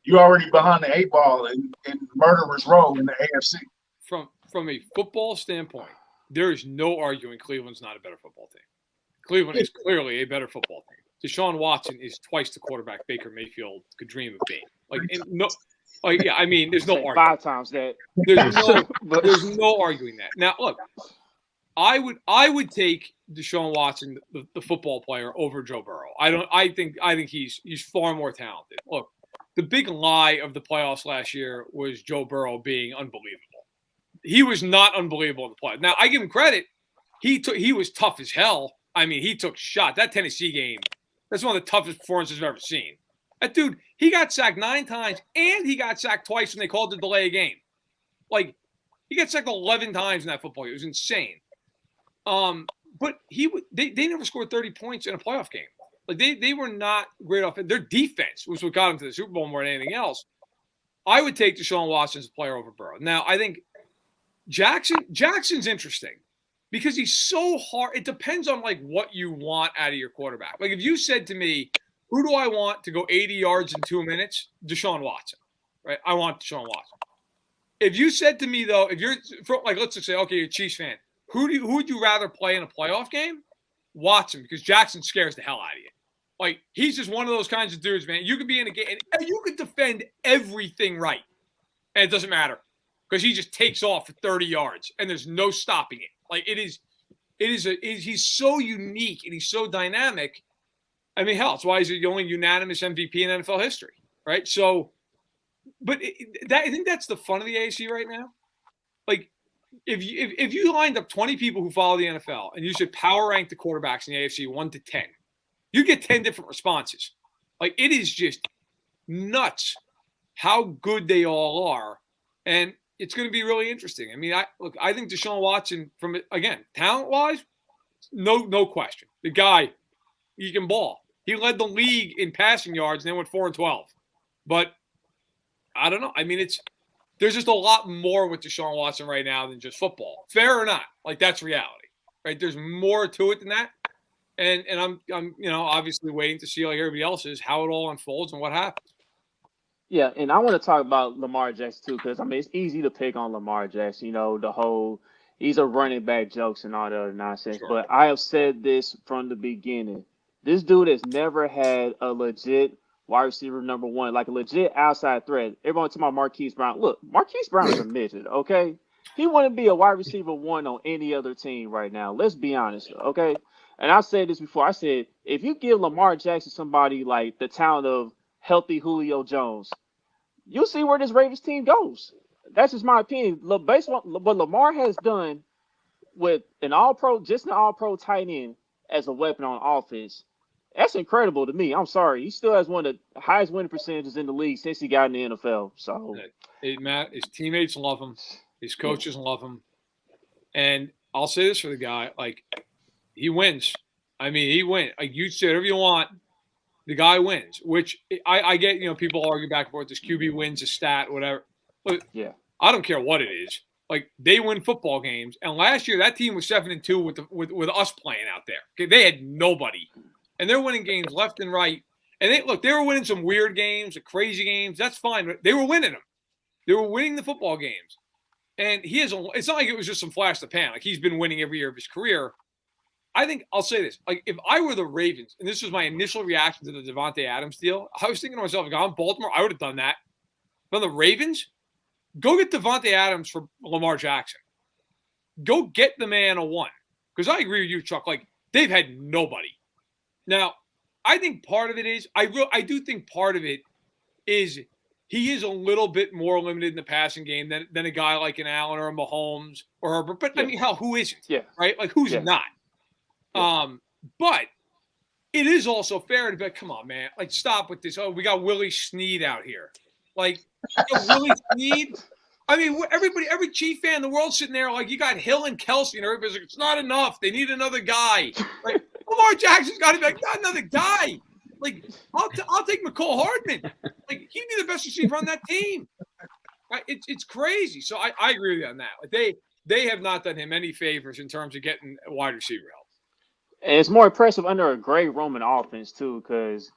you're already behind the 8 ball in murderer's row in the AFC. From a football standpoint, there is no arguing Cleveland's not a better football team. Cleveland is clearly a better football team. Deshaun Watson is twice the quarterback Baker Mayfield could dream of being. I mean, there's no arguing. 5 times that. There's no arguing that. Now, look, I would take Deshaun Watson, the football player, over Joe Burrow. I think he's far more talented. Look, the big lie of the playoffs last year was Joe Burrow being unbelievable. He was not unbelievable in the playoffs. Now, I give him credit. He was tough as hell. I mean, he took shots. That Tennessee game, that's one of the toughest performances I've ever seen. That dude, he got sacked 9 times, and he got sacked twice when they called the delay a game. Like, he got sacked 11 times in that football game. It was insane. But they never scored 30 points in a playoff game. Like, they were not great off. Their defense was what got them to the Super Bowl more than anything else. I would take Deshaun Watson as a player over Burrow. Now, I think Jackson's interesting because he's so hard. It depends on, like, what you want out of your quarterback. Like, if you said to me, who do I want to go 80 yards in 2 minutes? Deshaun Watson, right? I want Deshaun Watson. If you said to me, though, if you're like, let's just say, okay, you're a Chiefs fan, who would you rather play in a playoff game? Watson, because Jackson scares the hell out of you. Like, he's just one of those kinds of dudes, man. You could be in a game and you could defend everything right, and it doesn't matter because he just takes off for 30 yards and there's no stopping it. Like, he's so unique and he's so dynamic. I mean, hell, that's why he's the only unanimous MVP in NFL history, right? So, but I think that's the fun of the AFC right now. Like, if you lined up 20 people who follow the NFL and you should power rank the quarterbacks in the AFC 1 to 10, you get 10 different responses. Like, it is just nuts how good they all are, and it's going to be really interesting. I mean, I think Deshaun Watson, from again talent-wise, no question, the guy, he can ball. He led the league in passing yards and then went 4-12. But I don't know. I mean, there's just a lot more with Deshaun Watson right now than just football. Fair or not, like, that's reality, right? There's more to it than that. And I'm obviously waiting to see, like everybody else is, how it all unfolds and what happens. Yeah, and I want to talk about Lamar Jackson too, because I mean it's easy to pick on Lamar Jackson. The whole he's a running back jokes and all that other nonsense. Sure. But I have said this from the beginning. This dude has never had a legit wide receiver number 1, like a legit outside threat. Everyone talking about Marquise Brown. Look, Marquise Brown is a midget, okay? He wouldn't be a wide receiver 1 on any other team right now. Let's be honest, okay? And I said this before. I said, if you give Lamar Jackson somebody like the talent of healthy Julio Jones, you'll see where this Ravens team goes. That's just my opinion. Based on what Lamar has done with an all-pro tight end as a weapon on offense, that's incredible to me. I'm sorry. He still has one of the highest winning percentages in the league since he got in the NFL. So, hey, Matt, his teammates love him. His coaches love him. And I'll say this for the guy, like, he wins. I mean, he wins. Like, you say whatever you want, the guy wins, which I get, people argue back and forth. This QB wins a stat, whatever. But yeah, I don't care what it is. Like, they win football games. And last year, that team was 7-2 with us playing out there. Okay, they had nobody. And they're winning games left and right. And they were winning some weird games, crazy games. That's fine. But they were winning them. They were winning the football games. And it's not like it was just some flash in the pan. Like, he's been winning every year of his career. I think I'll say this. Like, if I were the Ravens, and this was my initial reaction to the Davante Adams deal, I was thinking to myself, if I'm Baltimore, I would have done that. But the Ravens, go get Davante Adams for Lamar Jackson. go get the man a one. Because I agree with you, Chuck. Like, they've had nobody. Now, I think part of it is I do think part of it is he is a little bit more limited in the passing game than a guy like an Allen or a Mahomes or Herbert. But I mean, hell, who isn't? Yeah. Right? Like, who's not? Yeah. But it is also fair to be like, come on, man. Like, stop with this. Oh, we got Willie Snead out here. Like, Willie Snead. I mean, every Chief fan in the world sitting there like, you got Hill and Kelsey, and everybody's like, it's not enough. They need another guy. Like, Lamar Jackson's got to be like, not another guy. Like, I'll take McCole Hardman. Like, he'd be the best receiver on that team. It's crazy. So I agree with you on that. Like, they have not done him any favors in terms of getting wide receiver help. And it's more impressive under a Greg Roman offense too, because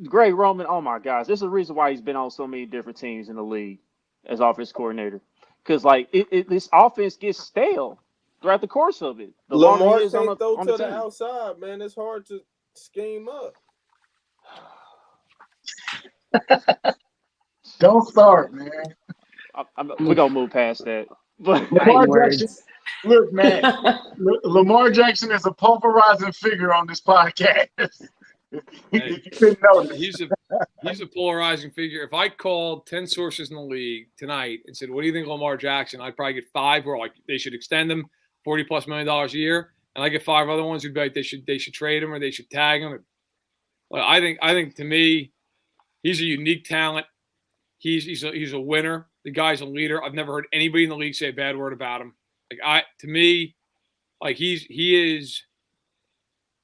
Greg Roman, oh my gosh, this is the reason why he's been on so many different teams in the league as offense coordinator. Because like this offense gets stale throughout the course of it. The Lamar can't throw on to the team. outside, man. It's hard to scheme up. Don't start, man. We're gonna move past that. But Lamar Jackson, look, man. Lamar Jackson is a pulverizing figure on this podcast. Hey, if you couldn't notice. He's a polarizing figure. If I called 10 sources in the league tonight and said, what do you think of Lamar Jackson? I'd probably get 5 who are like, they should extend him $40+ million a year. And I get 5 other ones who'd be like, they should trade him or they should tag him. Well, I think to me, he's a unique talent. He's a winner. The guy's a leader. I've never heard anybody in the league say a bad word about him. To me, he is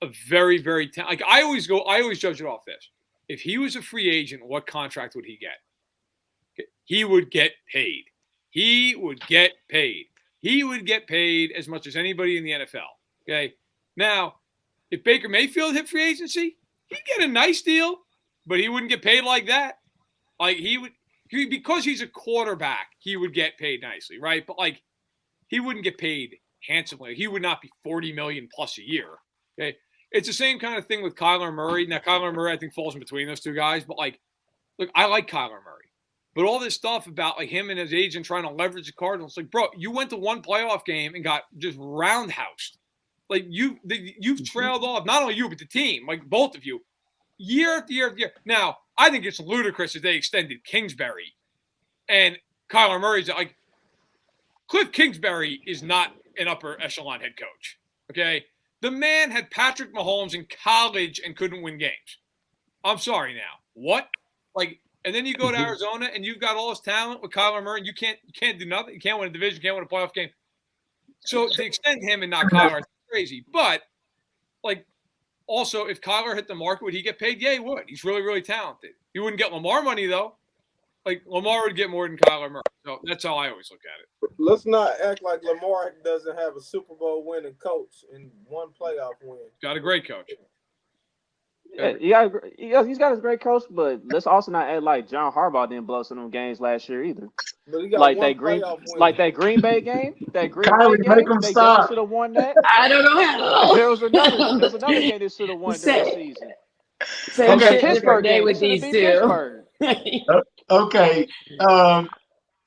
a very, very like I always judge it off this. If he was a free agent, what contract would he get? He would get paid. He would get paid. He would get paid as much as anybody in the NFL. Okay. Now, if Baker Mayfield hit free agency, he'd get a nice deal, but he wouldn't get paid like that. Like because he's a quarterback, he would get paid nicely, right? But like, he wouldn't get paid handsomely. He would not be $40 million plus a year. Okay. It's the same kind of thing with Kyler Murray. Now, Kyler Murray, I think, falls in between those two guys. But, like, look, I like Kyler Murray. But all this stuff about, like, him and his agent trying to leverage the Cardinals, like, bro, you went to one playoff game and got just roundhoused. Like, you've trailed off, not only you, but the team, like, both of you, year after year after year. Now, I think it's ludicrous that they extended Kingsbury. And Kyler Murray's, like, Cliff Kingsbury is not an upper echelon head coach, okay? The man had Patrick Mahomes in college and couldn't win games. I'm sorry now. What? Like, and then you go to Arizona and you've got all this talent with Kyler Murray and you can't do nothing. You can't win a division, you can't win a playoff game. So to extend him and not Kyler is crazy. But, like, also, if Kyler hit the market, would he get paid? Yeah, he would. He's really, really talented. He wouldn't get Lamar money, though. Like, Lamar would get more than Kyler Murray. So that's how I always look at it. Let's not act like Lamar doesn't have a Super Bowl winning coach and one playoff win. Got a great coach. Yeah, he's got a great coach, but let's also not act like John Harbaugh didn't blow some of them games last year either. But he got like one that Green Bay game, Kylie, make him they stop. should have won that. I don't know how. There was another game they should have won during the season. Same Okay. shit, different day with these two. Okay.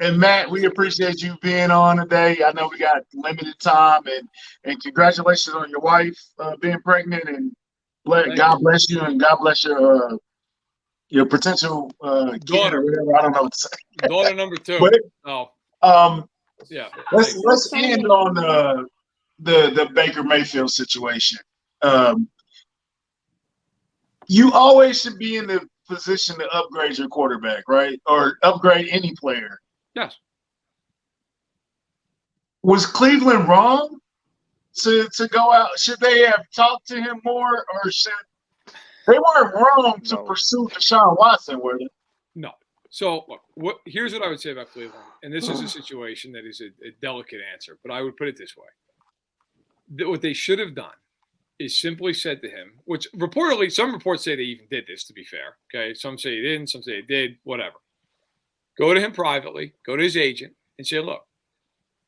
And Matt, we appreciate you being on today. I know we got limited time, and congratulations on your wife being pregnant, and God bless you, and God bless your potential kid or whatever. I don't know what to say. Daughter number 2. Yeah. Let's end on the Baker Mayfield situation. You always should be in the position to upgrade your quarterback, right? Or upgrade any player. Yes. Was Cleveland wrong to go out? Should they have talked to him more, or should they weren't wrong to pursue Deshaun Watson, were they? No. So look, here's what I would say about Cleveland, and this is a situation that is a delicate answer, but I would put it this way: what they should have done is simply said to him, which reportedly some reports say they even did this. To be fair, okay, some say they didn't, some say they did, whatever. Go to him privately, go to his agent, and say, look,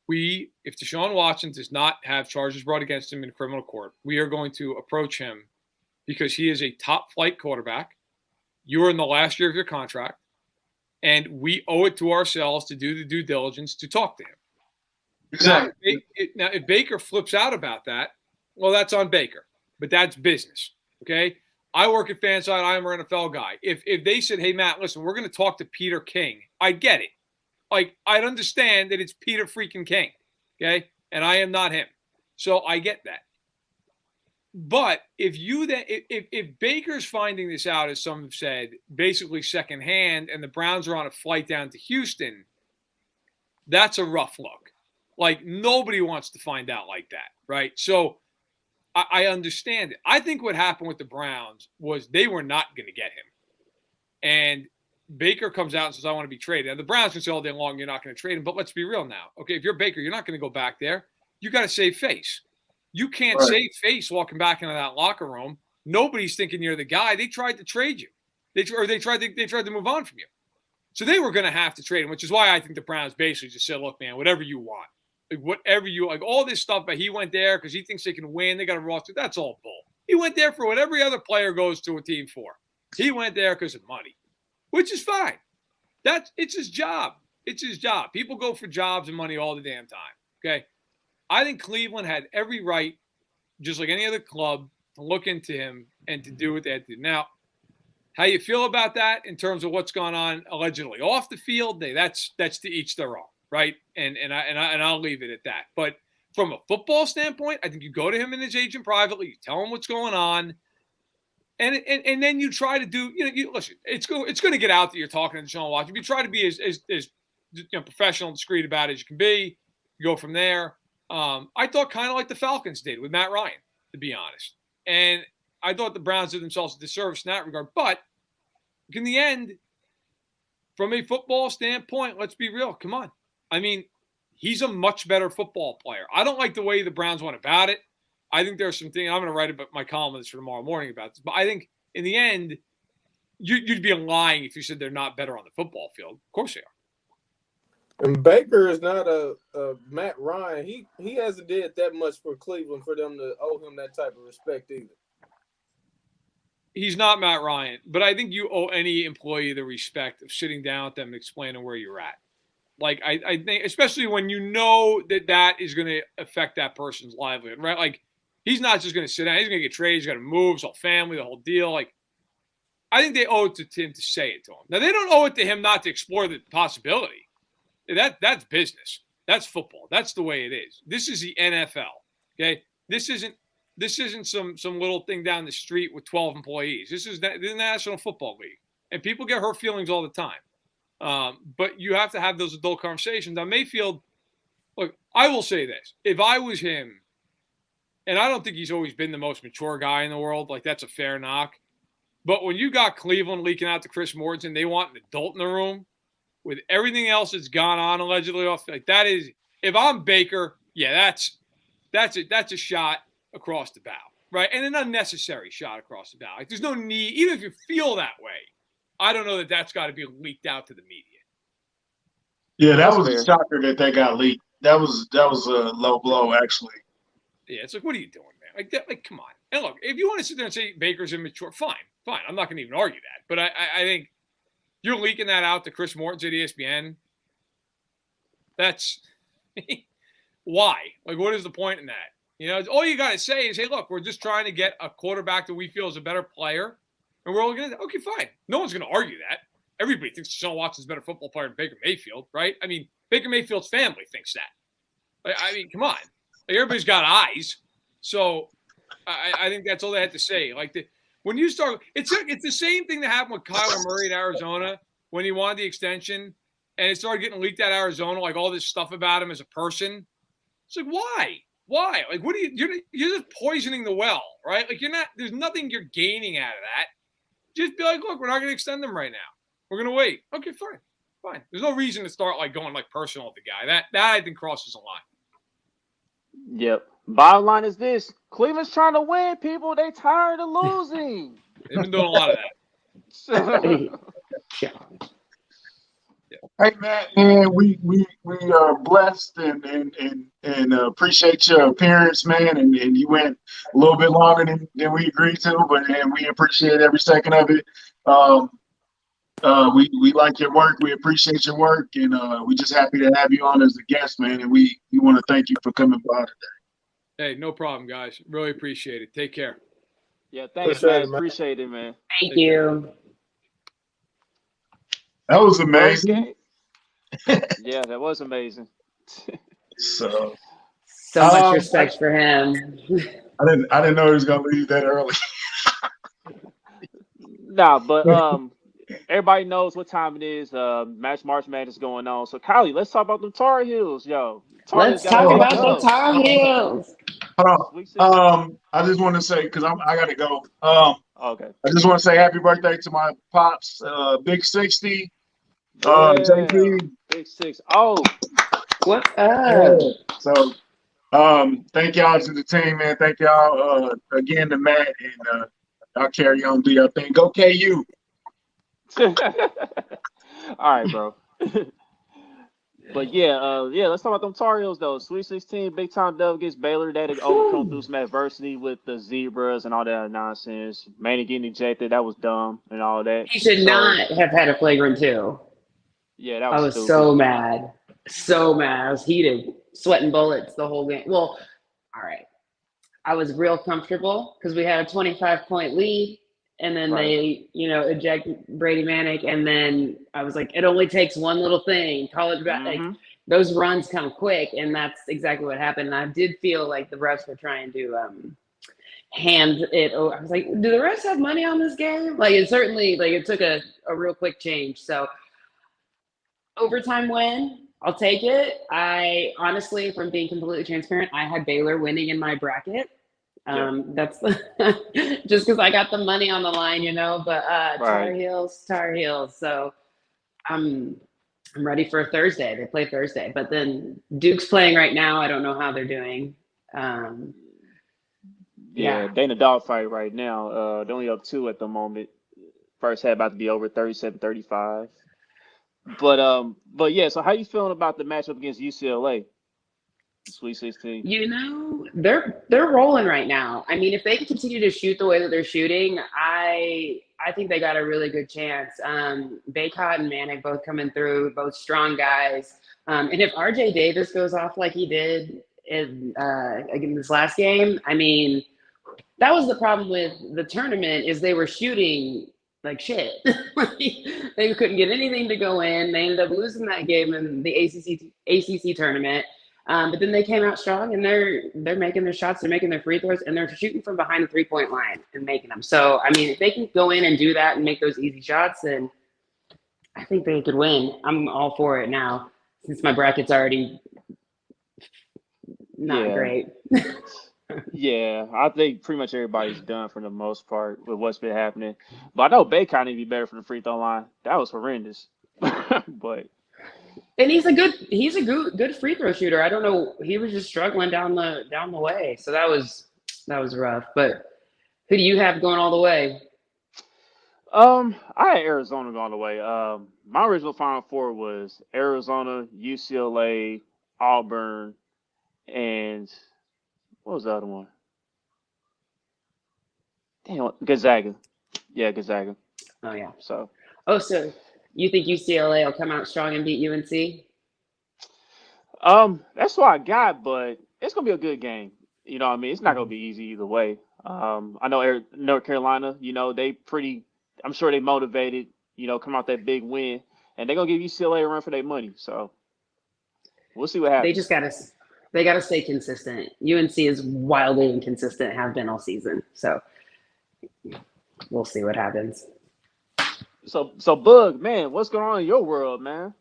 if Deshaun Watson does not have charges brought against him in criminal court, we are going to approach him because he is a top flight quarterback. You are in the last year of your contract, and we owe it to ourselves to do the due diligence to talk to him. Exactly. Now, if Baker flips out about that, well, that's on Baker. But that's business, okay? I work at Fansided. I'm an NFL guy. If they said, hey, Matt, listen, we're going to talk to Peter King, I'd get it. Like, I'd understand that it's Peter freaking King, okay? And I am not him. So I get that. But if Baker's finding this out, as some have said, basically secondhand, and the Browns are on a flight down to Houston, that's a rough look. Like, nobody wants to find out like that, right? So I understand it. I think what happened with the Browns was they were not going to get him. And Baker comes out and says, I want to be traded. And the Browns can say all day long, you're not going to trade him. But let's be real now. Okay, if you're Baker, you're not going to go back there. You got to save face. You can't save face walking back into that locker room. Nobody's thinking you're the guy. They tried to trade you. They tried to move on from you. So they were going to have to trade him, which is why I think the Browns basically just said, look, man, whatever you want. Like, whatever you like, all this stuff, but he went there because he thinks they can win. They got a roster. That's all bull. He went there for what every other player goes to a team for. He went there because of money, which is fine. It's his job. It's his job. People go for jobs and money all the damn time. Okay. I think Cleveland had every right, just like any other club, to look into him and to do what they had to do. Now, how you feel about that in terms of what's gone on allegedly off the field? That's to each their own. Right, and I'll leave it at that. But from a football standpoint, I think you go to him and his agent privately. You tell him what's going on, and then you try to do. Listen, it's going to get out that you're talking to Deshaun Watson. If you try to be as professional and discreet about it as you can be, you go from there. I thought kind of like the Falcons did with Matt Ryan, to be honest, and I thought the Browns did themselves a disservice in that regard. But in the end, from a football standpoint, let's be real. Come on. I mean, he's a much better football player. I don't like the way the Browns went about it. I think there's some things – I'm going to write about my column for tomorrow morning about this. But I think in the end, you'd be lying if you said they're not better on the football field. Of course they are. And Baker is not a Matt Ryan. He hasn't did that much for Cleveland for them to owe him that type of respect either. He's not Matt Ryan. But I think you owe any employee the respect of sitting down with them and explaining where you're at. Like, I think, especially when you know that is going to affect that person's livelihood, right? Like, he's not just going to sit down. He's going to get traded. He's got to move, his whole family, the whole deal. Like, I think they owe it to him to say it to him. Now, they don't owe it to him not to explore the possibility. That's business. That's football. That's the way it is. This is the NFL, okay? This isn't some little thing down the street with 12 employees. This is the National Football League. And people get hurt feelings all the time. But you have to have those adult conversations. Now, Mayfield, look, I will say this. If I was him, and I don't think he's always been the most mature guy in the world, like that's a fair knock. But when you got Cleveland leaking out to Chris Mortensen, they want an adult in the room with everything else that's gone on allegedly off. Like that is, if I'm Baker, yeah, that's a shot across the bow, right? And an unnecessary shot across the bow. Like there's no need, even if you feel that way. I don't know that that's got to be leaked out to the media. Yeah, that was a shocker that they got leaked. That was a low blow, actually. Yeah, it's like, what are you doing, man? Like, come on. And look, if you want to sit there and say Baker's immature, fine. I'm not going to even argue that. But I think you're leaking that out to Chris Mortensen at ESPN. That's why. Like, what is the point in that? You know, all you got to say is, hey, look, we're just trying to get a quarterback that we feel is a better player. And we're all going to, okay, fine. No one's going to argue that. Everybody thinks Deshaun Watson's a better football player than Baker Mayfield, right? I mean, Baker Mayfield's family thinks that. I mean, come on. Like, everybody's got eyes. So I think that's all they had to say. Like, when you start, it's the same thing that happened with Kyler Murray in Arizona when he wanted the extension. And it started getting leaked out of Arizona, like all this stuff about him as a person. It's like, why? Why? Like, what are you're just poisoning the well, right? Like, there's nothing you're gaining out of that. Just be like, look, we're not going to extend them right now. We're going to wait. Okay, fine. There's no reason to start like going like personal with the guy. That I think crosses a line. Yep. Bottom line is this: Cleveland's trying to win. People, they tired of losing. They've been doing a lot of that. Hey Matt, man, we are blessed and appreciate your appearance, man. And you went a little bit longer than we agreed to, but we appreciate every second of it. We like your work. We appreciate your work, and we're just happy to have you on as a guest, man. And we want to thank you for coming by today. Hey, no problem, guys. Really appreciate it. Take care. Yeah, thanks, Appreciate man. it, man. Appreciate it, man. Thank Take care. you. That was First amazing. game. Yeah, that was amazing. So Much respect for him. I didn't know he was gonna leave that early. Nah, but everybody knows what time it is. March Madness going on. So Kylie, let's talk about the Tar Heels, yo. Let's talk about the Tar Heels. Week 6. I just want to say because I gotta go. Okay. I just want to say happy birthday to my pops, Big 60. Yeah, JP. Big 6. Oh, What's up? So thank y'all to the team, man. Thank y'all again to Matt, and I'll carry on, do your thing. Go KU. all right, bro. But yeah, let's talk about them Tar Heels though. Sweet 16, big time dub against Baylor. They had to overcome through some adversity with the zebras and all that nonsense. Manny getting ejected, that was dumb and all that. He should not have had a flagrant 2. Yeah, that was I was stupid. so mad. So mad. I was heated, sweating bullets the whole game. Well, all right. I was real comfortable because we had a 25-point lead, and then they, eject Brady Manic, and then I was like, it only takes one little thing. Like those runs come quick, and that's exactly what happened. And I did feel like the refs were trying to hand it over. I was like, do the refs have money on this game? Like it certainly, it took a real quick change. So overtime win. I'll take it. I honestly, from being completely transparent, I had Baylor winning in my bracket. That's just because I got the money on the line, But Tar Heels. So I'm ready for Thursday. They play Thursday, but then Duke's playing right now. I don't know how they're doing. They in a dogfight right now. They're only up 2 at the moment. First half about to be over 37-35. But yeah, so how you feeling about the matchup against UCLA? Sweet 16. They're rolling right now. I mean, if they can continue to shoot the way that they're shooting, I think they got a really good chance. Baycott and Manic both coming through, both strong guys. And if RJ Davis goes off like he did in this last game, I mean, that was the problem with the tournament is they were shooting like shit. They couldn't get anything to go in. They ended up losing that game in the ACC tournament. But then they came out strong, and they're making their shots, they're making their free throws, and they're shooting from behind the 3-point line and making them. So, I mean, if they can go in and do that and make those easy shots, then I think they could win. I'm all for it now, since my bracket's already not great. Yeah, I think pretty much everybody's done for the most part with what's been happening. But I know Baycott need to be better from the free throw line. That was horrendous. But and he's a good free throw shooter. I don't know. He was just struggling down the way. So that was rough. But who do you have going all the way? I had Arizona going all the way. My original Final Four was Arizona, UCLA, Auburn, and what was the other one? Damn, Gonzaga. Yeah, Gonzaga. Oh yeah. So you think UCLA will come out strong and beat UNC? That's what I got, but it's gonna be a good game. You know what I mean? It's not gonna be easy either way. I know North Carolina, I'm sure they motivated, come out that big win, and they're gonna give UCLA a run for their money. So we'll see what happens. They gotta stay consistent. UNC is wildly inconsistent, have been all season. So we'll see what happens. So Bug, man, what's going on in your world, man?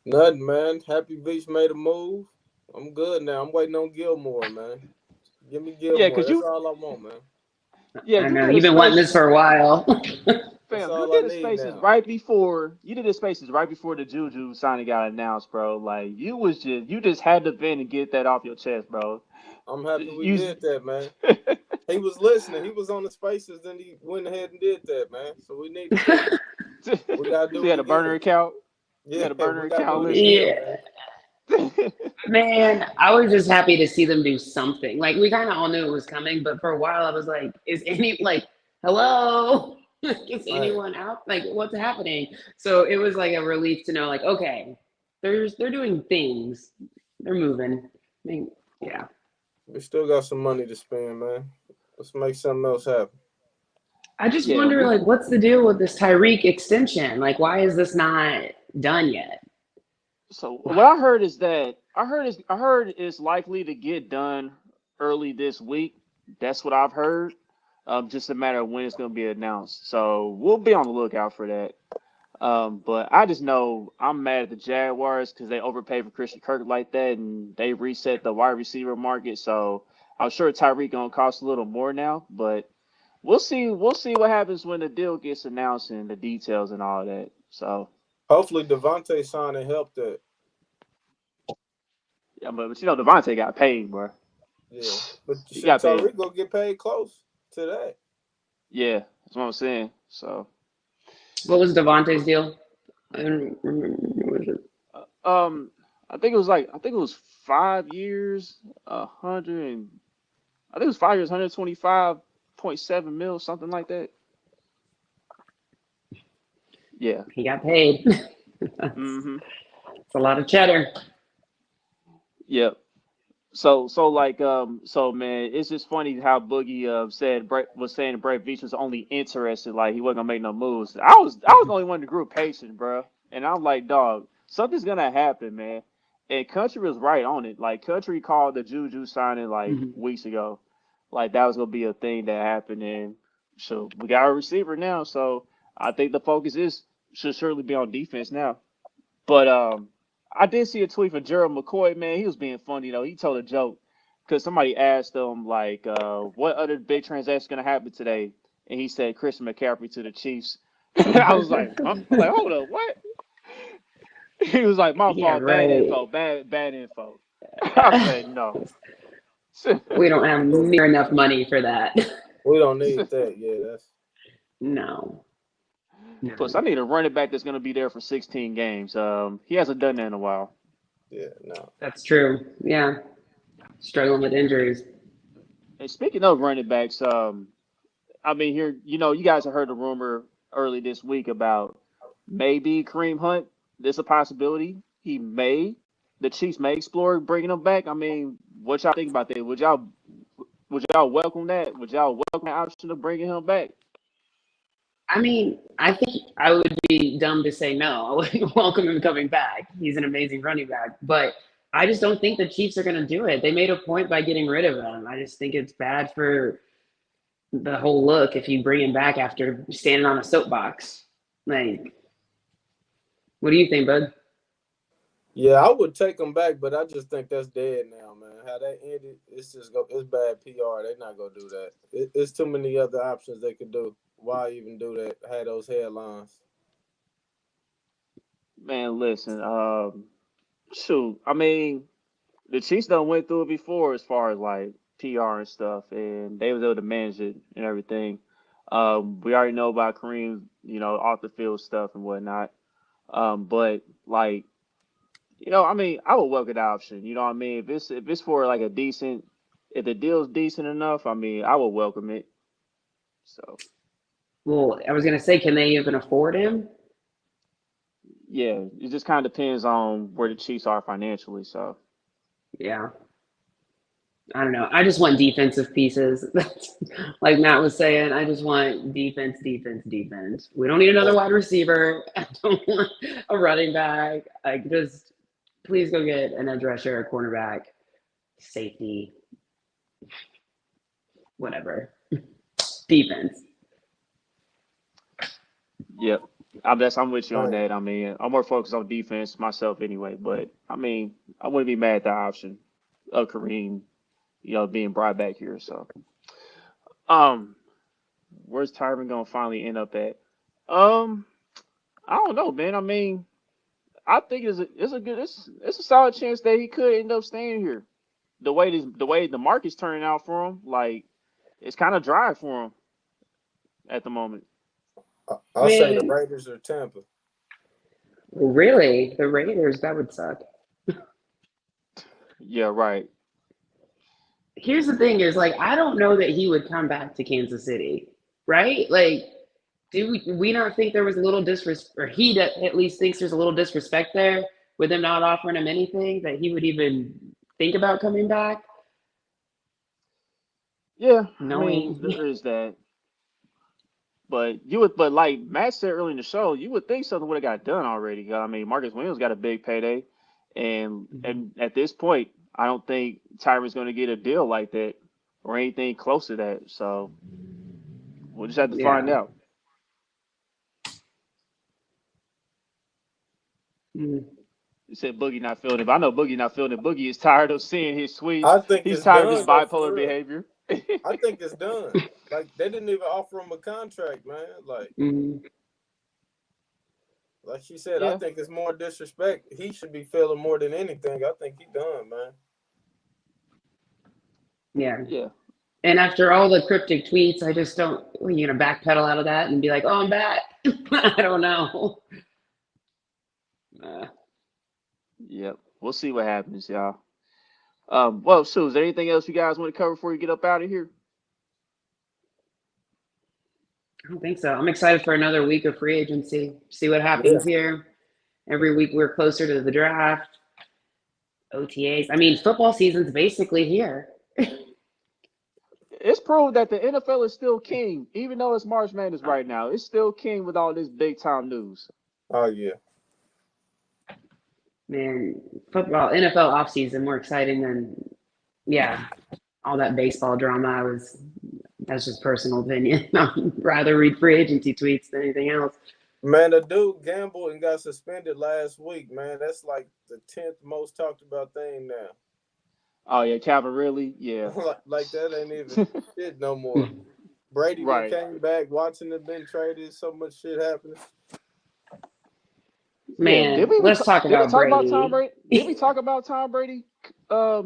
Nothing, man. Happy Beach made a move. I'm good now. I'm waiting on Gilmore, man. Give me Gilmore. Yeah, that's all I want, man. Yeah, I know. You've been wanting this for a while. Fam, you did the spaces right before the JuJu signing got announced, bro. Like you just had to vent and get that off your chest, bro. I'm happy we did that, man. He was listening. He was on the spaces, then he went ahead and did that, man. So we need to we gotta do it. He had a burner account. Yeah, had a burner account. Yeah. Man, I was just happy to see them do something. Like we kind of all knew it was coming, but for a while I was like, hello? Is anyone out? Like, what's happening? So it was like a relief to know, like, okay, they're doing things. They're moving. I mean, yeah. We still got some money to spend, man. Let's make something else happen. I just wonder, like, what's the deal with this Tyreek extension? Like, why is this not done yet? So what I heard is that I heard it's likely to get done early this week. That's what I've heard. Just a matter of when it's going to be announced. So we'll be on the lookout for that. But I just know I'm mad at the Jaguars because they overpaid for Christian Kirk like that, and they reset the wide receiver market. So I'm sure Tyreek gonna cost a little more now, but we'll see. We'll see what happens when the deal gets announced and the details and all that. So hopefully Davante signing helped that. Yeah, but Davante got paid, bro. Yeah, but Tyreek gonna get paid close to that. Yeah, that's what I'm saying. So, what was Davante's deal? I don't remember. What was it? I think it was 5 years, 100. I think it was 5 years, 125.7 mil, something like that. Yeah, he got paid. Mm-hmm. It's a lot of cheddar. Yep. So man, it's just funny how Boogie was saying Brett Veach was only interested, like he wasn't gonna make no moves. I was the only one in the group patient, bro, and I'm like, dog, something's gonna happen, man. And Country was right on it. Like Country called the JuJu signing like weeks ago, like that was gonna be a thing that happened, and so we got a receiver now. So I think the focus should surely be on defense now. But I did see a tweet from Gerald McCoy, man. He was being funny, though. He told a joke because somebody asked him, like, what other big transaction going to happen today? And he said Christian McCaffrey to the Chiefs. I was like, huh? I'm like, hold up, what? He was like, my fault, right. bad info. I said, no. We don't have near enough money for that. We don't need that. Yeah, No. Plus, I need a running back that's going to be there for 16 games. He hasn't done that in a while. Yeah, no. That's true. Yeah. Struggling with injuries. And speaking of running backs, I mean, here, you guys have heard the rumor early this week about maybe Kareem Hunt. There's a possibility the Chiefs may explore bringing him back. I mean, what y'all think about that? Would y'all welcome that? Would y'all welcome the option of bringing him back? I mean, I think I would be dumb to say no. I wouldn't welcome him coming back. He's an amazing running back. But I just don't think the Chiefs are going to do it. They made a point by getting rid of him. I just think it's bad for the whole look if you bring him back after standing on a soapbox. Like, what do you think, bud? Yeah, I would take him back, but I just think that's dead now, man. How that ended, it's bad PR. They're not going to do that. It's too many other options they could do. Why even do that? Had those headlines. Man, listen. Shoot. I mean, the Chiefs done went through it before as far as like PR and stuff, and they was able to manage it and everything. We already know about Kareem, off the field stuff and whatnot. But like, I mean, I would welcome the option. You know what I mean? If it's for like if the deal's decent enough, I mean, I would welcome it. So. Well, I was going to say, can they even afford him? Yeah, it just kind of depends on where the Chiefs are financially. So, yeah, I don't know. I just want defensive pieces. Like Matt was saying, I just want defense. We don't need another wide receiver. I don't want a running back. Like, just please go get an edge rusher, a cornerback, safety, whatever. Defense. Yep. I'm with you on that. I mean, I'm more focused on defense myself anyway. But, I mean, I wouldn't be mad at the option of Kareem, being brought back here. So, where's Tyron going to finally end up at? I don't know, man. I mean, I think it's a solid chance that he could end up staying here. The way the market's turning out for him, like, it's kind of dry for him at the moment. I'll say the Raiders or Tampa. Really? The Raiders? That would suck. Yeah, right. Here's the thing is, like, I don't know that he would come back to Kansas City, right? Like, Do we not think there was a little disrespect, or he at least thinks there's a little disrespect there with him not offering him anything that he would even think about coming back? Yeah, I mean, Knowing, there is that. But like Matt said earlier in the show, you would think something would have got done already. I mean, Marcus Williams got a big payday, and at this point, I don't think Tyron's going to get a deal like that or anything close to that. So we'll just have to find yeah. out. Mm. You said Boogie not feeling it, but I know Boogie not feeling it. Boogie is tired of seeing his tweets. I think He's it's tired of his done though, bipolar for real. behavior. I think it's done. Like they didn't even offer him a contract, man. Like she said, Yeah. I think it's more disrespect. He should be feeling more than anything. I think he done, man. Yeah. Yeah. And after all the cryptic tweets, I just don't. You gonna backpedal out of that and be like, "Oh, I'm back." I don't know. Yep. We'll see what happens, y'all. Well, so is there anything else you guys want to cover before you get up out of here? I don't think so. I'm excited for another week of free agency. See what happens here. Every week we're closer to the draft. OTAs. I mean, football season's basically here. It's proved that the NFL is still king, even though it's March Madness right now. It's still king with all this big time news. Oh yeah. Man, football, NFL offseason more exciting than, all that baseball drama. That's just personal opinion. I'd rather read free agency tweets than anything else. Man, the dude gambled and got suspended last week, man. That's like the 10th most talked about thing now. Oh, yeah, Calvin Ridley, yeah. like that ain't even shit no more. Brady Right. came back, Watson had been traded, so much shit happening. Man, yeah, let's talk about Brady. About Tom Brady. Did we talk about Tom Brady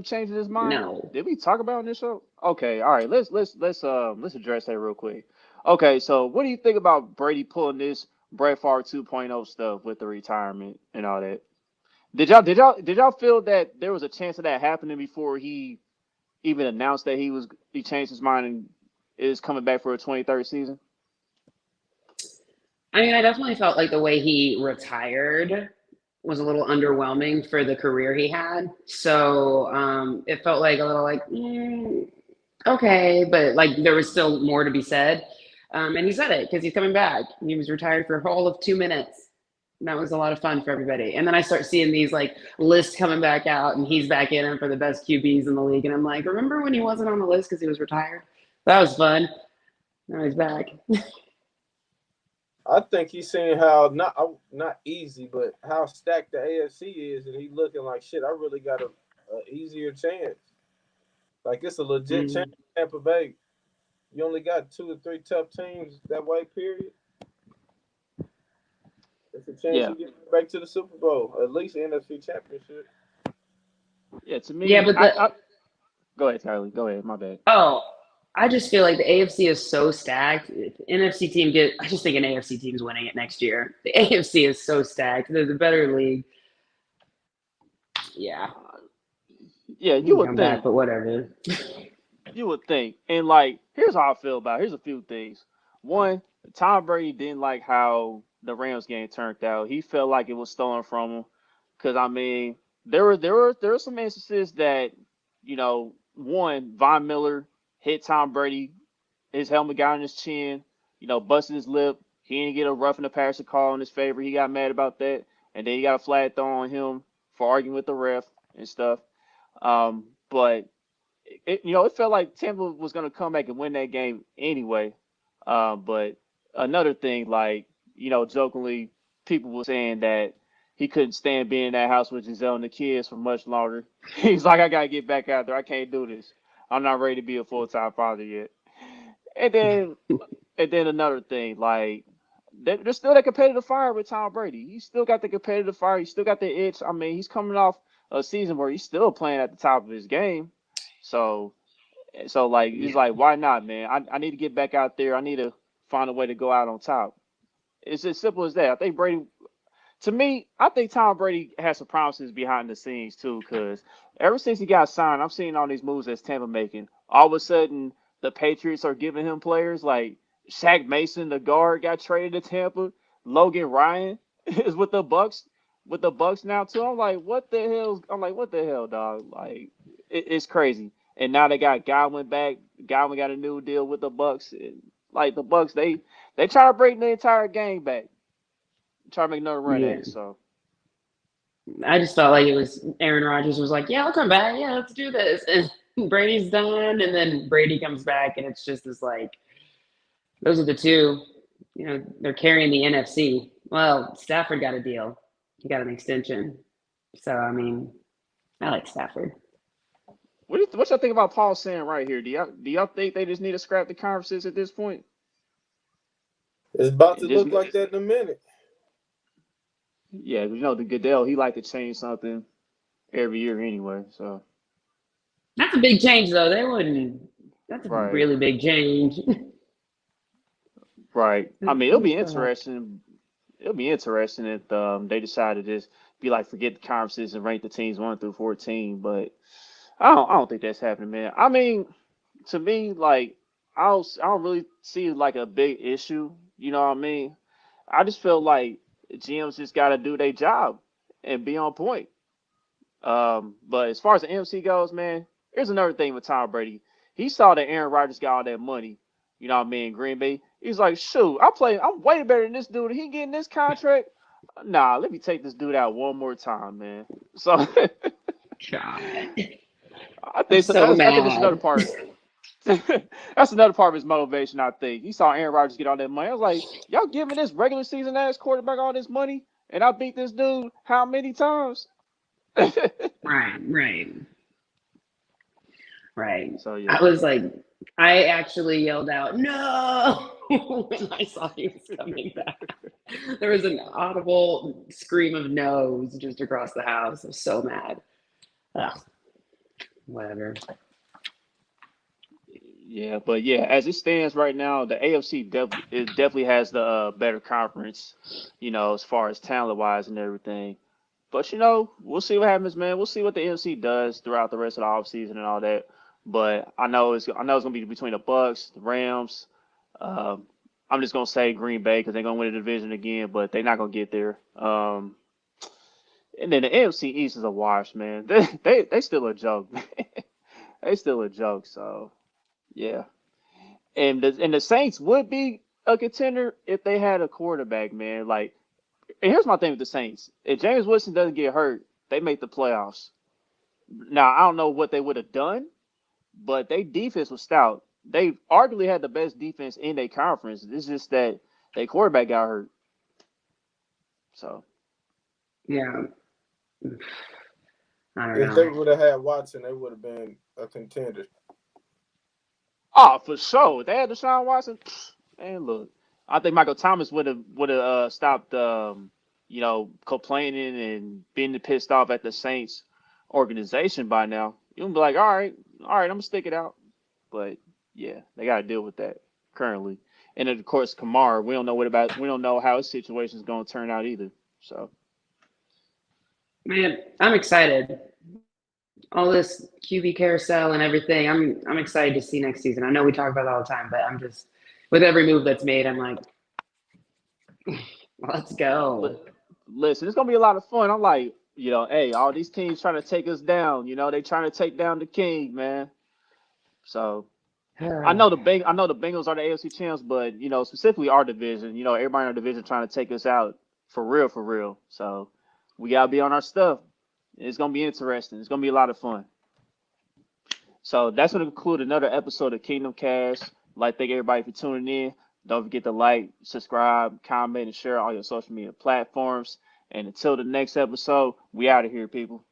changing his mind? No. Did we talk about it in this show? Okay, all right. Let's address that real quick. Okay, so what do you think about Brady pulling this Brett Favre 2.0 stuff with the retirement and all that? Did y'all feel that there was a chance of that happening before he even announced that he changed his mind and is coming back for a 23rd season? I mean, I definitely felt like the way he retired was a little underwhelming for the career he had. So it felt like a little like, okay, but like there was still more to be said. And he said it because he's coming back. He was retired for all of 2 minutes. And that was a lot of fun for everybody. And then I start seeing these like lists coming back out, and he's back in them for the best QBs in the league. And I'm like, remember when he wasn't on the list because he was retired? That was fun. Now he's back. I think he's seeing how not easy, but how stacked the AFC is, and he's looking like shit. I really got a easier chance. Like it's a legit chance in Tampa Bay. You only got 2 or 3 tough teams that way. Period. It's a chance you get back to the Super Bowl, at least the NFC Championship. Yeah, to me. Yeah, but go ahead, Tyler. Go ahead. My bad. Oh, I just feel like the AFC is so stacked. If an NFC team I just think an AFC team's winning it next year. The AFC is so stacked. They're the better league. Yeah. Yeah, you would think. Back, but whatever. You would think. And like, here's how I feel about it. Here's a few things. One, Tom Brady didn't like how the Rams game turned out. He felt like it was stolen from him. Because I mean, there were some instances that, one, Von Miller hit Tom Brady, his helmet got on his chin, busted his lip. He didn't get a roughing the passer call in his favor. He got mad about that. And then he got a flag thrown on him for arguing with the ref and stuff. But it felt like Tampa was going to come back and win that game anyway. But another thing, like, jokingly, people were saying that he couldn't stand being in that house with Giselle and the kids for much longer. He's like, I got to get back out there. I can't do this. I'm not ready to be a full-time father yet. And then another thing, like, there's still that competitive fire with Tom Brady. He's still got the competitive fire. He's still got the itch. I mean, he's coming off a season where he's still playing at the top of his game. So like, he's like, why not, man? I need to get back out there. I need to find a way to go out on top. It's as simple as that. I think Tom Brady has some promises behind the scenes too, because ever since he got signed, I'm seeing all these moves that Tampa making. All of a sudden, the Patriots are giving him players. Like, Shaq Mason, the guard, got traded to Tampa. Logan Ryan is with the Bucks now too. I'm like, what the hell? I'm like, what the hell, dog? Like, it's crazy. And now they got Godwin back. Godwin got a new deal with the Bucks. And, like the Bucks, they try to bring the entire game back, try to make another run at Yeah. it. So I just felt like it was Aaron Rodgers was like, yeah, I'll come back. Yeah, let's do this. And Brady's done. And then Brady comes back. And it's just this like, those are the two, they're carrying the NFC. Well, Stafford got a deal. He got an extension. So, I mean, I like Stafford. what y'all think about Paul saying right here? Do y'all think they just need to scrap the conferences at this point? It's about to And just look like that in a minute. yeah, the Goodell, he like to change something every year anyway. So That's a big change, though. That's a right, really big change. right. I mean, it'll be interesting. It'll be interesting if they decide to just be like forget the conferences and rank the teams 1 through 14. But I don't think that's happening, man. I mean, to me, like I don't really see like a big issue. You know what I mean? I just feel like GMs just got to do their job and be on point. But as far as the MC goes, man, here's another thing with Tom Brady. He saw that Aaron Rodgers got all that money. You know what I mean? In Green Bay. He's like, shoot, I'm way better than this dude. He getting this contract. Nah, let me take this dude out one more time, man. So God. I I'm think so I think that's another mad. part. That's another part of his motivation, I think. He saw Aaron Rodgers get all that money. I was like, y'all giving this regular season ass quarterback all this money, and I beat this dude how many times? Right. So yeah. I was like, I actually yelled out, no, when I saw he was coming back. There was an audible scream of no's just across the house. I was so mad. Ugh. Whatever. Yeah, but yeah, as it stands right now, the AFC definitely has the better conference, as far as talent wise and everything. But we'll see what happens, man. We'll see what the NFC does throughout the rest of the offseason and all that. But I know it's gonna be between the Bucks, the Rams. Um, I'm just gonna say Green Bay because they're gonna win the division again, but they're not gonna get there. And then the AFC East is a wash, man. They still a joke. They still a joke. So yeah. And the Saints would be a contender if they had a quarterback, man. Like, and here's my thing with the Saints: if James Winston doesn't get hurt, they make the playoffs. Now I don't know what they would have done, but their defense was stout. They arguably had the best defense in their conference. It's just that their quarterback got hurt. So Yeah. I don't If they know. would have had Watson, they would have been a contender. for sure, if they had Deshaun Watson. Man, look, I think Michael Thomas would have stopped, complaining and being pissed off at the Saints organization by now. You'll be like, all right, I'm gonna stick it out. But yeah, they got to deal with that currently. And then, of course, Kamara, we don't know how his situation is going to turn out either. So Man, I'm excited. All this QB carousel and everything. I'm excited to see next season. I know we talk about it all the time, but I'm just with every move that's made, I'm like, let's go. listen, it's gonna be a lot of fun. I'm like, hey, all these teams trying to take us down. They trying to take down the king, man. So I know the Bengals are the AFC champs, but specifically our division. Everybody in our division trying to take us out for real, for real. So we gotta be on our stuff. It's gonna be interesting. It's gonna be a lot of fun. So that's gonna conclude another episode of Kingdom Cast. Like, thank everybody for tuning in. Don't forget to like, subscribe, comment, and share all your social media platforms. And until the next episode, we out of here, people.